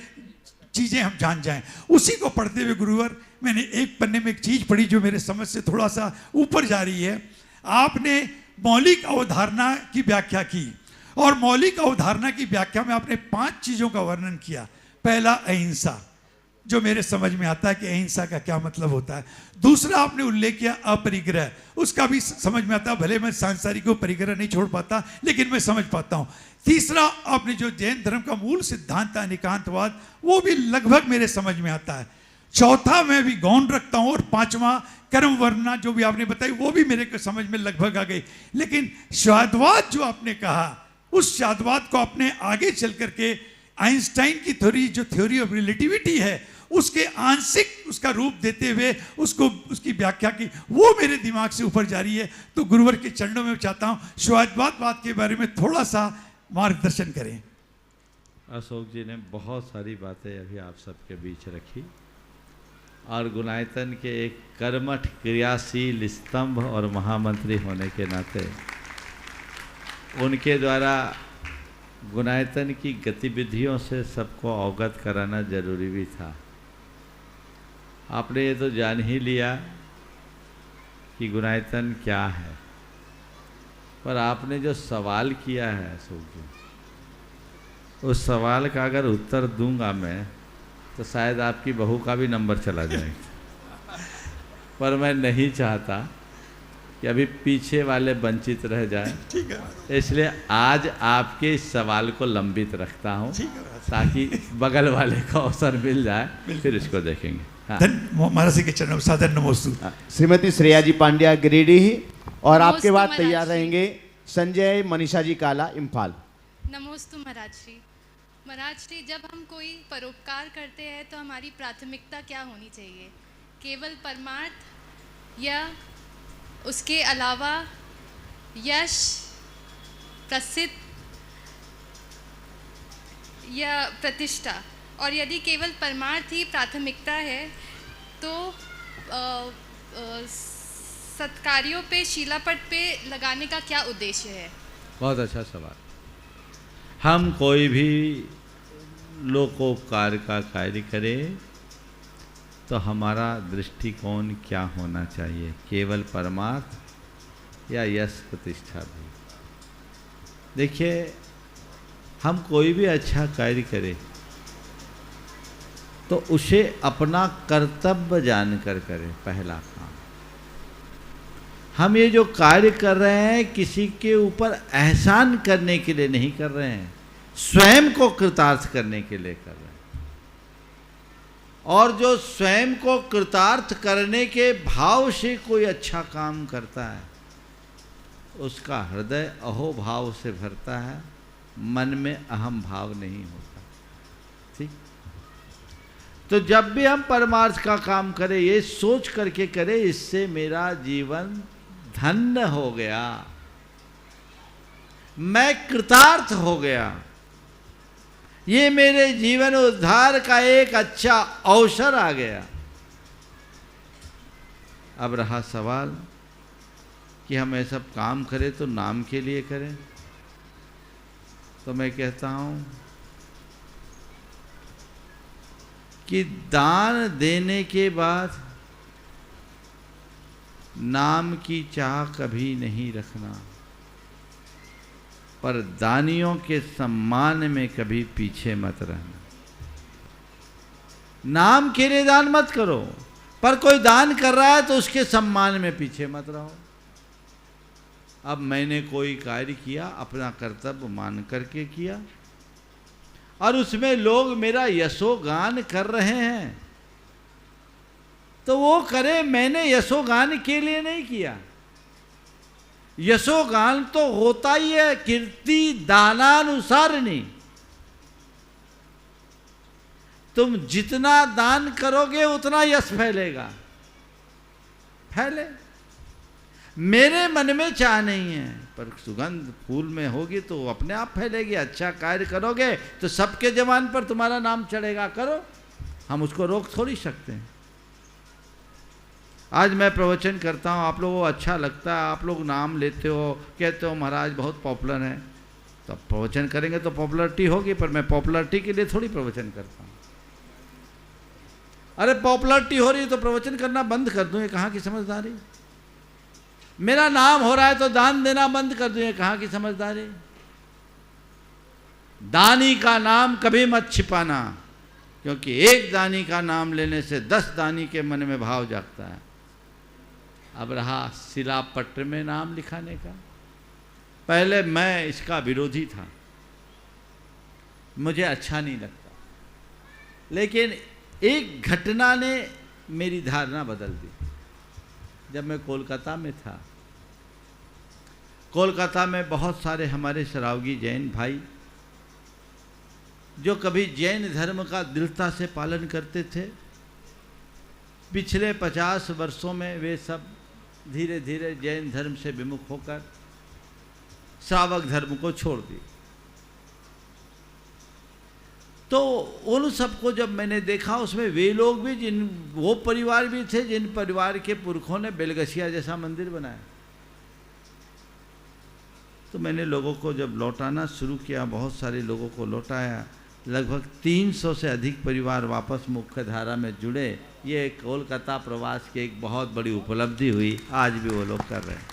Speaker 10: चीज़ें हम जान जाएं। उसी को पढ़ते हुए गुरुवर मैंने एक पन्ने में एक चीज़ पढ़ी जो मेरे समझ से थोड़ा सा ऊपर जा रही है। आपने मौलिक अवधारणा की व्याख्या की और मौलिक अवधारणा की व्याख्या में आपने 5 चीज़ों का वर्णन किया। पहला अहिंसा, जो मेरे समझ में आता है कि अहिंसा का क्या मतलब होता है। दूसरा आपने उल्लेख किया अपरिग्रह, उसका भी समझ में आता है, भले मैं सांसारिक को परिग्रह नहीं छोड़ पाता लेकिन मैं समझ पाता हूँ। तीसरा आपने जो जैन धर्म का मूल सिद्धांत है निकांतवाद, वो भी लगभग मेरे समझ में आता है। चौथा मैं भी गौण रखता हूँ और 5वां कर्म वर्णना जो भी आपने बताई वो भी मेरे को समझ में लगभग आ गई। लेकिन शाद्वाद जो आपने कहा, उस शाद्वाद को आपने आगे चल करके आइंस्टाइन की थ्योरी, जो थ्योरी ऑफ रिलेटिविटी है, उसके आंशिक उसका रूप देते हुए उसको उसकी व्याख्या की, वो मेरे दिमाग से ऊपर जा रही है। तो गुरुवर के चरणों में चाहता हूँ शाद्वाद के बारे में थोड़ा सा मार्गदर्शन करें।
Speaker 4: अशोक जी ने बहुत सारी बातें अभी आप सबके बीच रखी और गुणायतन के एक कर्मठ क्रियाशील स्तंभ और महामंत्री होने के नाते उनके द्वारा गुणायतन की गतिविधियों से सबको अवगत कराना जरूरी भी था। आपने ये तो जान ही लिया कि गुणायतन क्या है, पर आपने जो सवाल किया है अशोक जी, उस सवाल का अगर उत्तर दूंगा मैं तो शायद आपकी बहू का भी नंबर चला जाएगा। पर मैं नहीं चाहता कि अभी पीछे वाले वंचित रह जाए, इसलिए आज आपके इस सवाल को लंबित रखता हूँ ताकि बगल वाले को अवसर मिल जाए, फिर इसको देखेंगे। हाँ।
Speaker 10: महाराज के चरणों में सादर नमोस्तु।
Speaker 2: श्रीमती श्रेया जी पांड्या गिरिडीह और आपके बाद
Speaker 11: नमोस्तु
Speaker 2: तैयार
Speaker 11: महाराज जी।
Speaker 2: रहेंगे संजय मनीषा जी काला इम्फाल।
Speaker 11: नमोस्तु महाराज श्री। महाराज श्री, जब हम कोई परोपकार करते हैं तो हमारी प्राथमिकता क्या होनी चाहिए? केवल परमार्थ या उसके अलावा यश, प्रसिद्ध या प्रतिष्ठा? और यदि केवल परमार्थ ही प्राथमिकता है तो सत्कार्यों पे, शिलापट पे लगाने का क्या उद्देश्य है?
Speaker 4: बहुत अच्छा सवाल। हम कोई भी लोकोपकार का कार्य करें तो हमारा दृष्टिकोण क्या होना चाहिए? केवल परमार्थ या यश, प्रतिष्ठा भी? देखिए, हम कोई भी अच्छा कार्य करें तो उसे अपना कर्तव्य जानकर करें। पहला काम, हम ये जो कार्य कर रहे हैं किसी के ऊपर एहसान करने के लिए नहीं कर रहे हैं, स्वयं को कृतार्थ करने के लिए कर रहे हैं। और जो स्वयं को कृतार्थ करने के भाव से कोई अच्छा काम करता है, उसका हृदय अहोभाव से भरता है, मन में अहम भाव नहीं होता। ठीक? तो जब भी हम परमार्थ का काम करें, ये सोच करके करें इससे मेरा जीवन धन्य हो गया, मैं कृतार्थ हो गया, ये मेरे जीवन उद्धार का एक अच्छा अवसर आ गया। अब रहा सवाल कि हम ये सब काम करें तो नाम के लिए करें, तो मैं कहता हूं कि दान देने के बाद नाम की चाह कभी नहीं रखना, पर दानियों के सम्मान में कभी पीछे मत रहना। नाम के लिए दान मत करो, पर कोई दान कर रहा है तो उसके सम्मान में पीछे मत रहो। अब मैंने कोई कार्य किया, अपना कर्तव्य मान करके किया, और उसमें लोग मेरा यशोगान कर रहे हैं, तो वो करे, मैंने यशोगान के लिए नहीं किया। यशोगान तो होता ही है कीर्ति दानानुसारिणी। तुम जितना दान करोगे उतना यश फैलेगा, फैले। मेरे मन में चाह नहीं है, पर सुगंध फूल में होगी तो अपने आप फैलेगी। अच्छा कार्य करोगे तो सबके जवान पर तुम्हारा नाम चढ़ेगा, करो, हम उसको रोक थोड़ी सकते हैं। आज मैं प्रवचन करता हूँ, आप लोगों को अच्छा लगता है, आप लोग नाम लेते हो, कहते हो महाराज बहुत पॉपुलर है, तो प्रवचन करेंगे तो पॉपुलरिटी होगी, पर मैं पॉपुलरिटी के लिए थोड़ी प्रवचन करता हूँ। अरे पॉपुलरिटी हो रही है तो प्रवचन करना बंद कर दूँ, ये कहाँ की समझदारी? मेरा नाम हो रहा है तो दान देना बंद कर दूँ, ये कहाँ की समझदारी? दानी का नाम कभी मत छिपाना, क्योंकि एक दानी का नाम लेने से 10 दानी के मन में भाव जागता है। अब रहा शिलापत्र में नाम लिखाने का, पहले मैं इसका विरोधी था, मुझे अच्छा नहीं लगता, लेकिन एक घटना ने मेरी धारणा बदल दी। जब मैं कोलकाता में था, कोलकाता में बहुत सारे हमारे सरावगी जैन भाई जो कभी जैन धर्म का दृढ़ता से पालन करते थे, पिछले 50 वर्षों में वे सब धीरे धीरे जैन धर्म से विमुख होकर श्रावक धर्म को छोड़ दी। तो उन सबको जब मैंने देखा, उसमें वे लोग भी, वो परिवार भी थे जिन परिवार के पुरखों ने बेलगछिया जैसा मंदिर बनाया। तो मैंने लोगों को जब लौटाना शुरू किया, बहुत सारे लोगों को लौटाया, लगभग 300 से अधिक परिवार वापस मुख्य धारा में जुड़े। ये कोलकाता प्रवास की एक बहुत बड़ी उपलब्धि हुई, आज भी वो लोग कर रहे हैं।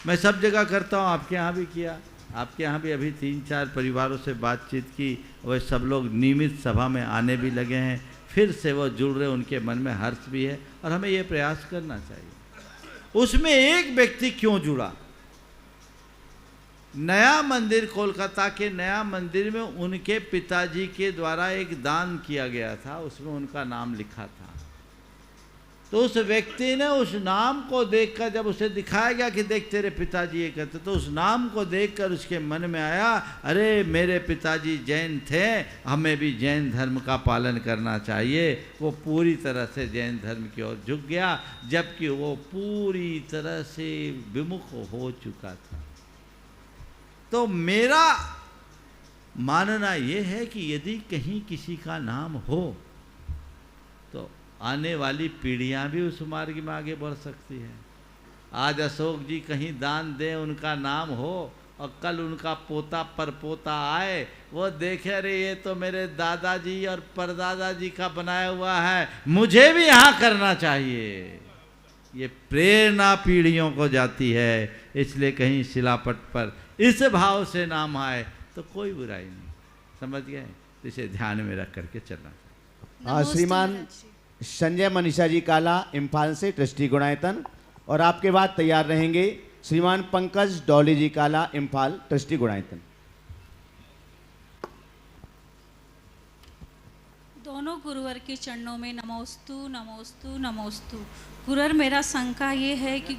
Speaker 4: मैं सब जगह करता हूँ, आपके यहाँ भी किया, आपके यहाँ भी अभी 3-4 परिवारों से बातचीत की, वह सब लोग नियमित सभा में आने भी लगे हैं, फिर से वो जुड़ रहे, उनके मन में हर्ष भी है और हमें ये प्रयास करना चाहिए। उसमें एक व्यक्ति क्यों जुड़ा? नया मंदिर, कोलकाता के नया मंदिर में उनके पिताजी के द्वारा एक दान किया गया था, उसमें उनका नाम लिखा था। तो उस व्यक्ति ने उस नाम को देखकर, जब उसे दिखाया गया कि देख तेरे पिताजी ये करते, तो उस नाम को देखकर उसके मन में आया, अरे मेरे पिताजी जैन थे, हमें भी जैन धर्म का पालन करना चाहिए। वो पूरी तरह से जैन धर्म की ओर झुक गया, जबकि वो पूरी तरह से विमुख हो चुका था। तो मेरा मानना ये है कि यदि कहीं किसी का नाम हो तो आने वाली पीढ़ियां भी उस मार्ग में आगे बढ़ सकती है। आज अशोक जी कहीं दान दें, उनका नाम हो, और कल उनका पोता परपोता आए, वो देखे अरे ये तो मेरे दादाजी और परदादा जी का बनाया हुआ है, मुझे भी यहाँ करना चाहिए। ये प्रेरणा पीढ़ियों को जाती है, इसलिए कहीं शिलापट पर इस भाव से नाम आए तो कोई बुराई नहीं, समझ गए? इसे ध्यान में रख करके चलना।
Speaker 2: श्रीमान संजय मनीषा जी काला इम्फाल से ट्रस्टी गुणायतन, और आपके बाद तैयार रहेंगे श्रीमान पंकज डॉली जी काला इम्फाल ट्रस्टी गुणायतन।
Speaker 12: दोनों गुरुवर के चरणों में नमोस्तु नमोस्तु नमोस्तु। गुरुवर, मेरा शंका ये है कि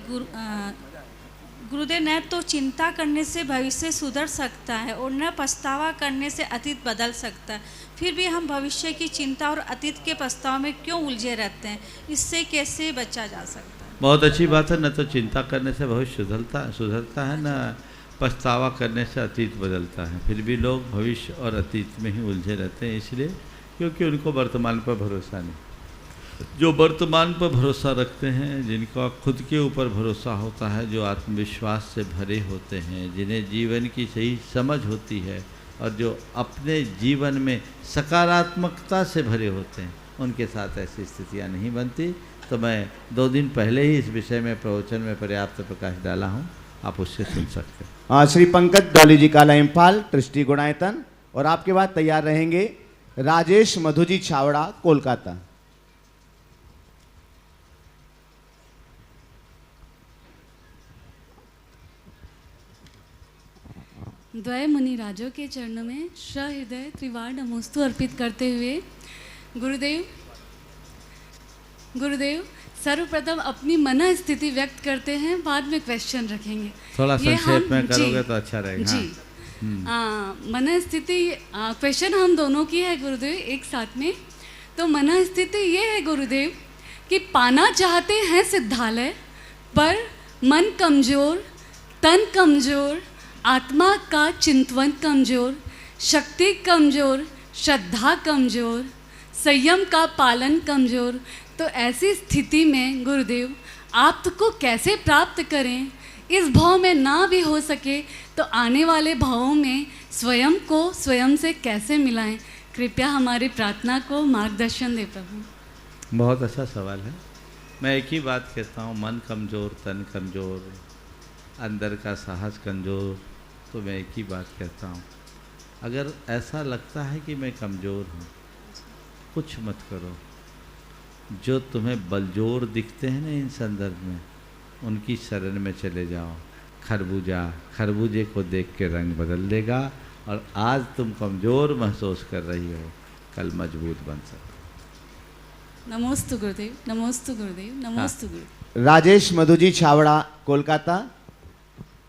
Speaker 12: गुरुदेव, न तो चिंता करने से भविष्य सुधर सकता है और न पछतावा करने से अतीत बदल सकता है, फिर भी हम भविष्य की चिंता और अतीत के पछतावा में क्यों उलझे रहते हैं? इससे कैसे बचा जा सकता है?
Speaker 4: बहुत अच्छी बात है। न तो चिंता करने से भविष्य सुधरता है, न पछतावा करने से अतीत बदलता है, फिर भी लोग भविष्य और अतीत में ही उलझे रहते हैं। इसलिए क्योंकि उनको वर्तमान पर भरोसा नहीं। जो वर्तमान पर भरोसा रखते हैं, जिनका खुद के ऊपर भरोसा होता है, जो आत्मविश्वास से भरे होते हैं, जिन्हें जीवन की सही समझ होती है और जो अपने जीवन में सकारात्मकता से भरे होते हैं, उनके साथ ऐसी स्थितियां नहीं बनती। तो मैं 2 दिन पहले ही इस विषय में प्रवचन में पर्याप्त प्रकाश डाला हूं, आप उससे सुन सकते हैं।
Speaker 2: श्री पंकज डॉली जी काला इम्फाल ट्रस्टी गुणायतन, और आपके बाद तैयार रहेंगे राजेश मधुजी छावड़ा कोलकाता।
Speaker 13: द्वय मुनिराजों के चरणों में सहृदय त्रिवार नमोस्तु अर्पित करते हुए गुरुदेव सर्वप्रथम अपनी मन स्थिति व्यक्त करते हैं, बाद में क्वेश्चन रखेंगे।
Speaker 4: थोड़ा संक्षेप में करोगे तो अच्छा रहेगा।
Speaker 13: जी, मन स्थिति क्वेश्चन हम दोनों की है गुरुदेव एक साथ में। तो मन स्थिति ये है गुरुदेव कि पाना चाहते हैं सिद्धालय, पर मन कमजोर, तन कमजोर, आत्मा का चिंतन कमजोर, शक्ति कमजोर, श्रद्धा कमजोर, संयम का पालन कमजोर। तो ऐसी स्थिति में गुरुदेव आप को कैसे प्राप्त करें? इस भाव में ना भी हो सके तो आने वाले भावों में स्वयं को स्वयं से कैसे मिलाएं? कृपया हमारी प्रार्थना को मार्गदर्शन दे प्रभु।
Speaker 4: बहुत अच्छा सवाल है। मैं एक ही बात कहता हूँ, मन कमज़ोर, तन कमज़ोर, अंदर का साहस कमज़ोर। तो मैं एक ही बात कहता हूँ, अगर ऐसा लगता है कि मैं कमज़ोर हूँ, कुछ मत करो। जो तुम्हें बलजोर दिखते हैं ना इन संदर्भ में, उनकी शरण में चले जाओ। खरबूजे को देख के रंग बदल देगा, और आज तुम कमज़ोर महसूस कर रही हो, कल मजबूत बन सकते।
Speaker 13: नमोस्तु गुरुदेव, नमोस्तु गुरुदेव, नमोस्तु गुरुदेव।
Speaker 2: राजेश मधुजी छावड़ा कोलकाता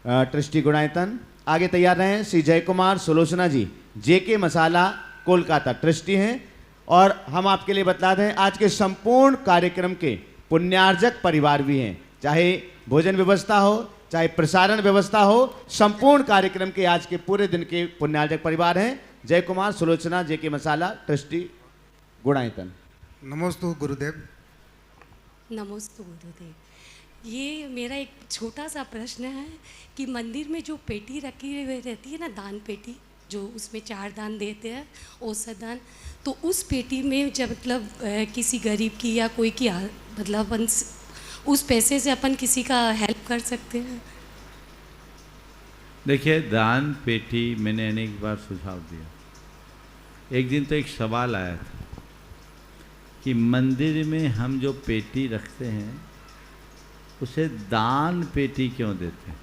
Speaker 2: ट्रस्टी गुणायतन। आगे तैयार रहें श्री जय कुमार सुलोचना जी जेके मसाला कोलकाता ट्रस्टी हैं। और हम आपके लिए बता दें, आज के संपूर्ण कार्यक्रम के पुण्यार्जक परिवार भी हैं, चाहे भोजन व्यवस्था हो, चाहे प्रसारण व्यवस्था हो, संपूर्ण कार्यक्रम के आज के पूरे दिन के पुण्यार्जक परिवार हैं। जय कुमार सुलोचना जेके मसाला ट्रस्टी गुणायतन।
Speaker 14: नमोस्तु गुरुदेव।
Speaker 15: नमोस्तु गुरुदेव। ये मेरा एक छोटा सा प्रश्न है कि मंदिर में जो पेटी रखी हुई रहती है ना, दान पेटी, जो उसमें 4 दान देते हैं, औसत दान, तो उस पेटी में जब मतलब किसी गरीब की या कोई की मतलब उस पैसे से अपन किसी का हेल्प कर सकते हैं?
Speaker 4: देखिए, दान पेटी मैंने अनेक बार सुझाव दिया। एक दिन तो एक सवाल आया था कि मंदिर में हम जो पेटी रखते हैं उसे दान पेटी क्यों देते हैं?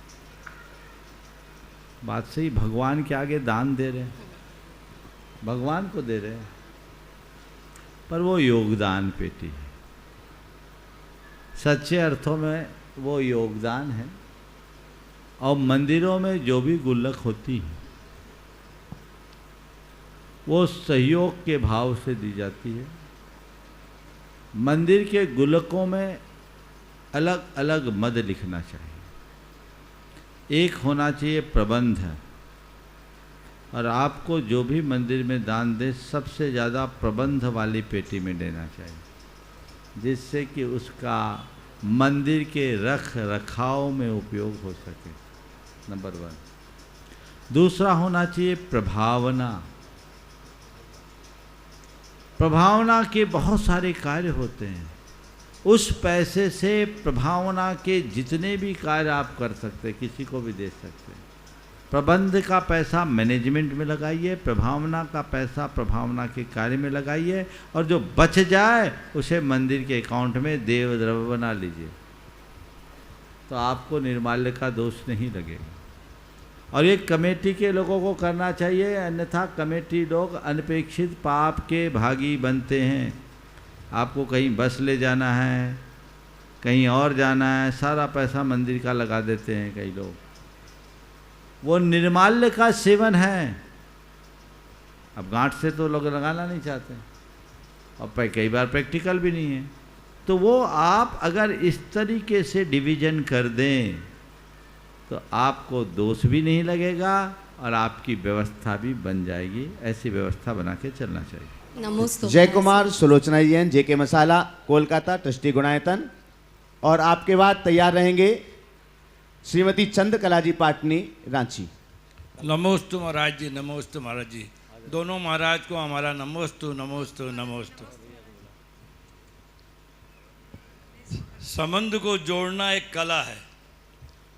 Speaker 4: बात सही, भगवान के आगे दान दे रहे हैं, भगवान को दे रहे हैं, पर वो योगदान पेटी है। सच्चे अर्थों में वो योगदान है। और मंदिरों में जो भी गुल्लक होती है वो सहयोग के भाव से दी जाती है। मंदिर के गुल्लकों में अलग अलग मद लिखना चाहिए। एक होना चाहिए प्रबंध, और आपको जो भी मंदिर में दान दे सबसे ज़्यादा प्रबंध वाली पेटी में देना चाहिए, जिससे कि उसका मंदिर के रख रखाव में उपयोग हो सके, नंबर 1। दूसरा होना चाहिए प्रभावना। प्रभावना के बहुत सारे कार्य होते हैं। उस पैसे से प्रभावना के जितने भी कार्य आप कर सकते हैं, किसी को भी दे सकते हैं। प्रबंध का पैसा मैनेजमेंट में लगाइए, प्रभावना का पैसा प्रभावना के कार्य में लगाइए, और जो बच जाए उसे मंदिर के अकाउंट में देव द्रव्य बना लीजिए, तो आपको निर्माल्य का दोष नहीं लगेगा। और ये कमेटी के लोगों को करना चाहिए, अन्यथा कमेटी लोग अनपेक्षित पाप के भागी बनते हैं। आपको कहीं बस ले जाना है, कहीं और जाना है, सारा पैसा मंदिर का लगा देते हैं कई लोग। वो निर्माल्य का सेवन है। अब गांठ से तो लोग लगाना नहीं चाहते, और कई बार प्रैक्टिकल भी नहीं है। तो वो आप अगर इस तरीके से डिवीजन कर दें तो आपको दोष भी नहीं लगेगा और आपकी व्यवस्था भी बन जाएगी। ऐसी व्यवस्था बना के चलना चाहिए।
Speaker 15: नमस्ते।
Speaker 2: जय कुमार, सुलोचना जैन, जेके मसाला, कोलकाता, ट्रस्टी गुणायतन। और आपके बाद तैयार रहेंगे श्रीमती चंद्रकला जी पाटनी, रांची।
Speaker 16: नमोस्तु महाराज जी, नमोस्तु महाराज जी। दोनों महाराज को हमारा नमोस्तु नमोस्तु नमोस्तु। संबंध को जोड़ना एक कला है,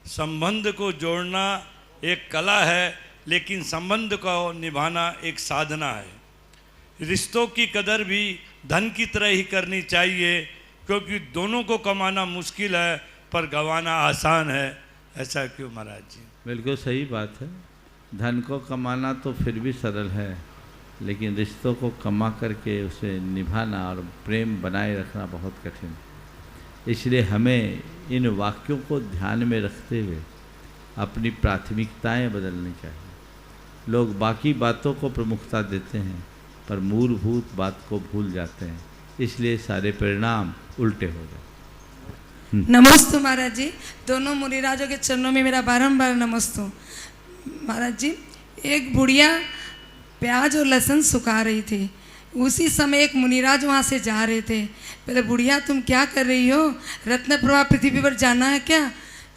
Speaker 16: संबंध को जोड़ना एक कला है, लेकिन संबंध को निभाना एक साधना है। रिश्तों की कदर भी धन की तरह ही करनी चाहिए, क्योंकि दोनों को कमाना मुश्किल है पर गंवाना आसान है। ऐसा क्यों महाराज जी?
Speaker 4: बिल्कुल सही बात है। धन को कमाना तो फिर भी सरल है, लेकिन रिश्तों को कमा करके उसे निभाना और प्रेम बनाए रखना बहुत कठिन है। इसलिए हमें इन वाक्यों को ध्यान में रखते हुए अपनी प्राथमिकताएं बदलनी चाहिए। लोग बाकी बातों को प्रमुखता देते हैं पर मूलभूत बात को भूल जाते हैं, इसलिए सारे परिणाम उल्टे हो जाते।
Speaker 8: नमस्ते महाराज जी। दोनों मुनिराजों के चरणों में मेरा बारंबार नमस्ते महाराज जी। एक बुढ़िया प्याज और लहसुन सुखा रही थी। उसी समय एक मुनिराज वहाँ से जा रहे थे। पहले बुढ़िया तुम क्या कर रही हो, रत्न प्रभा पृथ्वी पर जाना है क्या?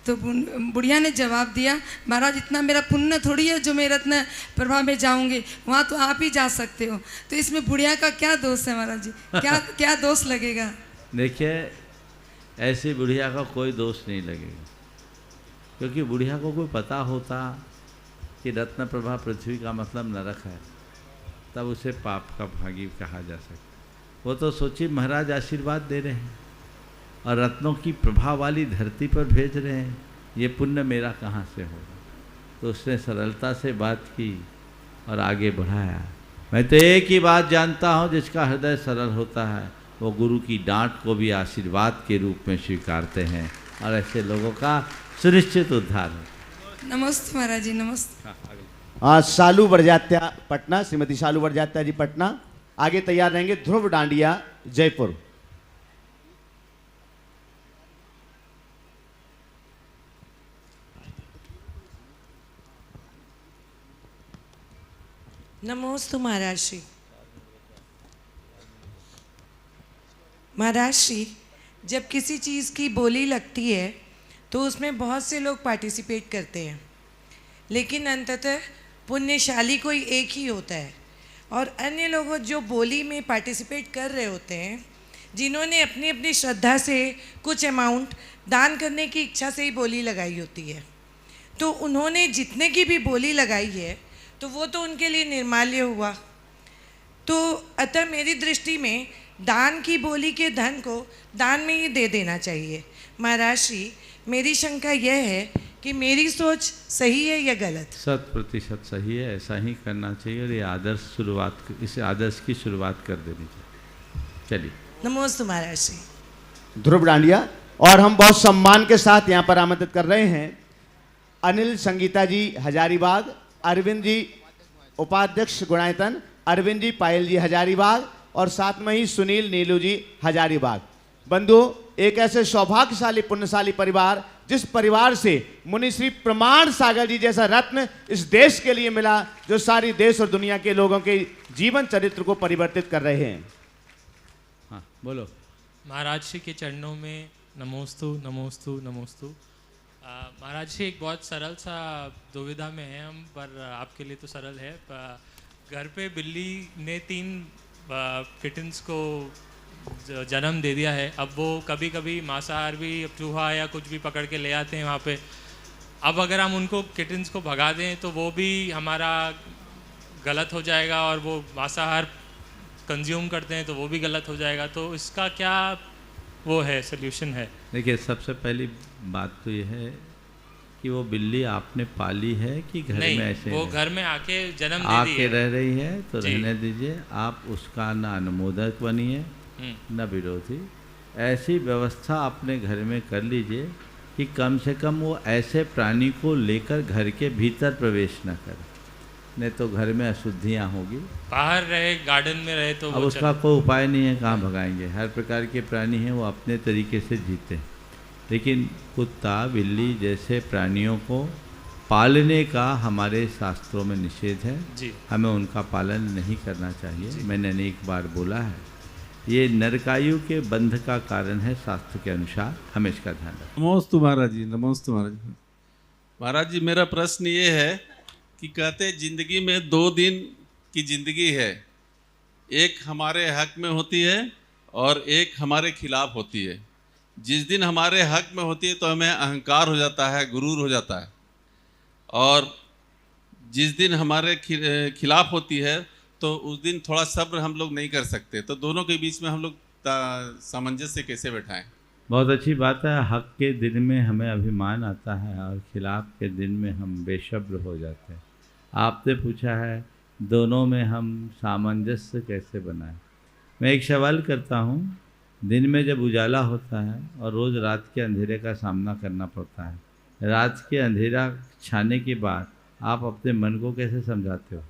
Speaker 8: तो बुढ़िया ने जवाब दिया, महाराज इतना मेरा पुण्य थोड़ी है जो मैं रत्न प्रभा में जाऊंगी, वहाँ तो आप ही जा सकते हो। तो इसमें बुढ़िया का क्या दोष है महाराज जी? क्या दोष लगेगा?
Speaker 4: देखिए, ऐसी बुढ़िया का कोई दोष नहीं लगेगा, क्योंकि बुढ़िया को कोई पता होता कि रत्न प्रभा पृथ्वी का मतलब नरक है, तब उसे पाप का भागी कहा जा सकता। वो तो सोचिए, महाराज आशीर्वाद दे रहे हैं और रत्नों की प्रभा वाली धरती पर भेज रहे हैं, ये पुण्य मेरा कहाँ से होगा? तो उसने सरलता से बात की और आगे बढ़ाया। मैं तो एक ही बात जानता हूँ, जिसका हृदय सरल होता है वो गुरु की डांट को भी आशीर्वाद के रूप में स्वीकारते हैं, और ऐसे लोगों का सुनिश्चित उद्धार है।
Speaker 8: नमस्ते महाराज जी, नमस्ते।
Speaker 2: शालू बरजात्या पटना, श्रीमती शालू बरजात्या जी पटना। आगे तैयार रहेंगे ध्रुव डांडिया, जयपुर।
Speaker 17: नमोस्तु महाराज श्री। महाराज श्री, जब किसी चीज़ की बोली लगती है तो उसमें बहुत से लोग पार्टिसिपेट करते हैं, लेकिन अंततः पुण्यशाली कोई एक ही होता है, और अन्य लोग जो बोली में पार्टिसिपेट कर रहे होते हैं, जिन्होंने अपनी अपनी श्रद्धा से कुछ अमाउंट दान करने की इच्छा से ही बोली लगाई होती है। तो उन्होंने जितने की भी बोली लगाई है तो वो तो उनके लिए निर्माल्य हुआ। तो अतः मेरी दृष्टि में दान की बोली के धन को दान में ही दे देना चाहिए। महाराज श्री, मेरी शंका यह है कि मेरी सोच सही है या गलत?
Speaker 4: 100% सही है, ऐसा ही करना चाहिए और ये आदर्श शुरुआत, इस आदर्श की शुरुआत कर देनी चाहिए। चलिए,
Speaker 17: नमोस्तु महाराज श्री।
Speaker 2: ध्रुव डांडिया। और हम बहुत सम्मान के साथ यहाँ पर आमंत्रित कर रहे हैं अनिल संगीता जी हजारीबाग, अरविंद जी उपाध्यक्ष गुणायतन, अरविंद जी पायल जी हजारीबाग और साथ में ही सुनील नीलू जी हजारीबाग। बंधु, एक ऐसे सौभाग्यशाली पुण्यशाली परिवार जिस परिवार से मुनि श्री प्रमाण सागर जी जैसा रत्न इस देश के लिए मिला, जो सारी देश और दुनिया के लोगों के जीवन चरित्र को परिवर्तित कर रहे हैं।
Speaker 4: हाँ, बोलो।
Speaker 18: महाराज श्री के चरणों में नमोस्तु नमोस्तु नमोस्तु। महाराज जी, एक बहुत सरल सा दुविधा में है हम, पर आपके लिए तो सरल है। घर पे बिल्ली ने 3 किटन्स को जन्म दे दिया है। अब वो कभी कभी मांसाहार भी, चूहा या कुछ भी पकड़ के ले आते हैं वहाँ पे। अब अगर हम उनको किटन्स को भगा दें तो वो भी हमारा गलत हो जाएगा, और वो मांसाहार कंज्यूम करते हैं तो वो भी गलत हो जाएगा। तो इसका क्या वो है, सोल्यूशन है?
Speaker 4: देखिए, सबसे पहली बात तो ये है कि वो बिल्ली आपने पाली है कि घर
Speaker 18: नहीं,
Speaker 4: में ऐसे
Speaker 18: वो घर में आके जन्म दे दी
Speaker 4: आके
Speaker 18: है।
Speaker 4: रह रही है तो रहने दीजिए। आप उसका ना अनुमोदक बनिए न विरोधी। ऐसी व्यवस्था अपने घर में कर लीजिए कि कम से कम वो ऐसे प्राणी को लेकर घर के भीतर प्रवेश न करे, नहीं तो घर में अशुद्धियाँ होगी।
Speaker 18: बाहर रहे, गार्डन में रहे तो
Speaker 4: अब उसका कोई उपाय नहीं है, कहाँ भगाएंगे। हर प्रकार के प्राणी हैं, वो अपने तरीके से जीते। लेकिन कुत्ता बिल्ली जैसे प्राणियों को पालने का हमारे शास्त्रों में निषेध है
Speaker 18: जी।
Speaker 4: हमें उनका पालन नहीं करना चाहिए। मैंने अनेक बार बोला है, ये नरकायु के बंध का कारण है शास्त्र के अनुसार, हमें इसका ध्यान रखें।
Speaker 19: नमोस्तु महाराज जी, नमोस्तु महाराज जी। महाराज जी, मेरा प्रश्न ये है कि कहते जिंदगी में 2 दिन की जिंदगी है, एक हमारे हक में होती है और एक हमारे खिलाफ होती है। जिस दिन हमारे हक में होती है तो हमें अहंकार हो जाता है, गुरूर हो जाता है, और जिस दिन हमारे खिलाफ होती है तो उस दिन थोड़ा सब्र हम लोग नहीं कर सकते। तो दोनों के बीच में हम लोग सामंजस्य कैसे बैठाएं?
Speaker 4: बहुत अच्छी बात है। हक के दिन में हमें अभिमान आता है और खिलाफ के दिन में हम बेसब्र हो जाते हैं। आपने पूछा है दोनों में हम सामंजस्य कैसे बनाएं। मैं एक सवाल करता हूँ, दिन में जब उजाला होता है और रोज़ रात के अंधेरे का सामना करना पड़ता है, रात के अंधेरा छाने के बाद आप अपने मन को कैसे समझाते हो?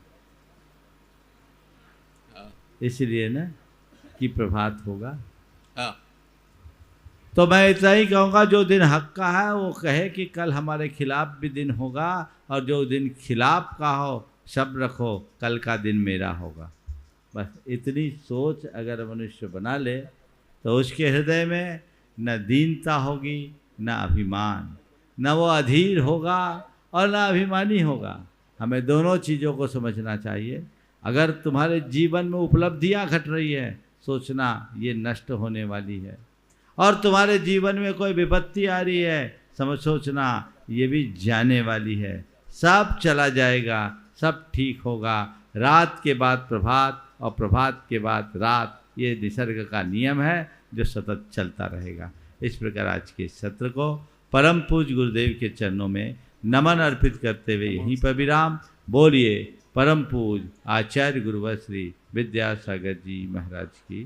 Speaker 4: इसलिए ना कि प्रभात होगा। तो मैं इतना ही कहूँगा, जो दिन हक का है वो कहे कि कल हमारे खिलाफ भी दिन होगा, और जो दिन खिलाफ का हो सब रखो, कल का दिन मेरा होगा। बस इतनी सोच अगर मनुष्य बना ले तो उसके हृदय में न दीनता होगी, न अभिमान, न वो अधीर होगा और न अभिमानी होगा। हमें दोनों चीज़ों को समझना चाहिए। अगर तुम्हारे जीवन में उपलब्धियां घट रही है, सोचना ये नष्ट होने वाली है, और तुम्हारे जीवन में कोई विपत्ति आ रही है, सोचना ये भी जाने वाली है। सब चला जाएगा, सब ठीक होगा। रात के बाद प्रभात और प्रभात के बाद रात, ये निसर्ग का नियम है जो सतत चलता रहेगा। इस प्रकार आज के सत्र को परम पूज्य गुरुदेव के चरणों में नमन अर्पित करते हुए यहीं पर विराम। बोलिए परम पूज्य आचार्य गुरुवर श्री विद्यासागर जी महाराज की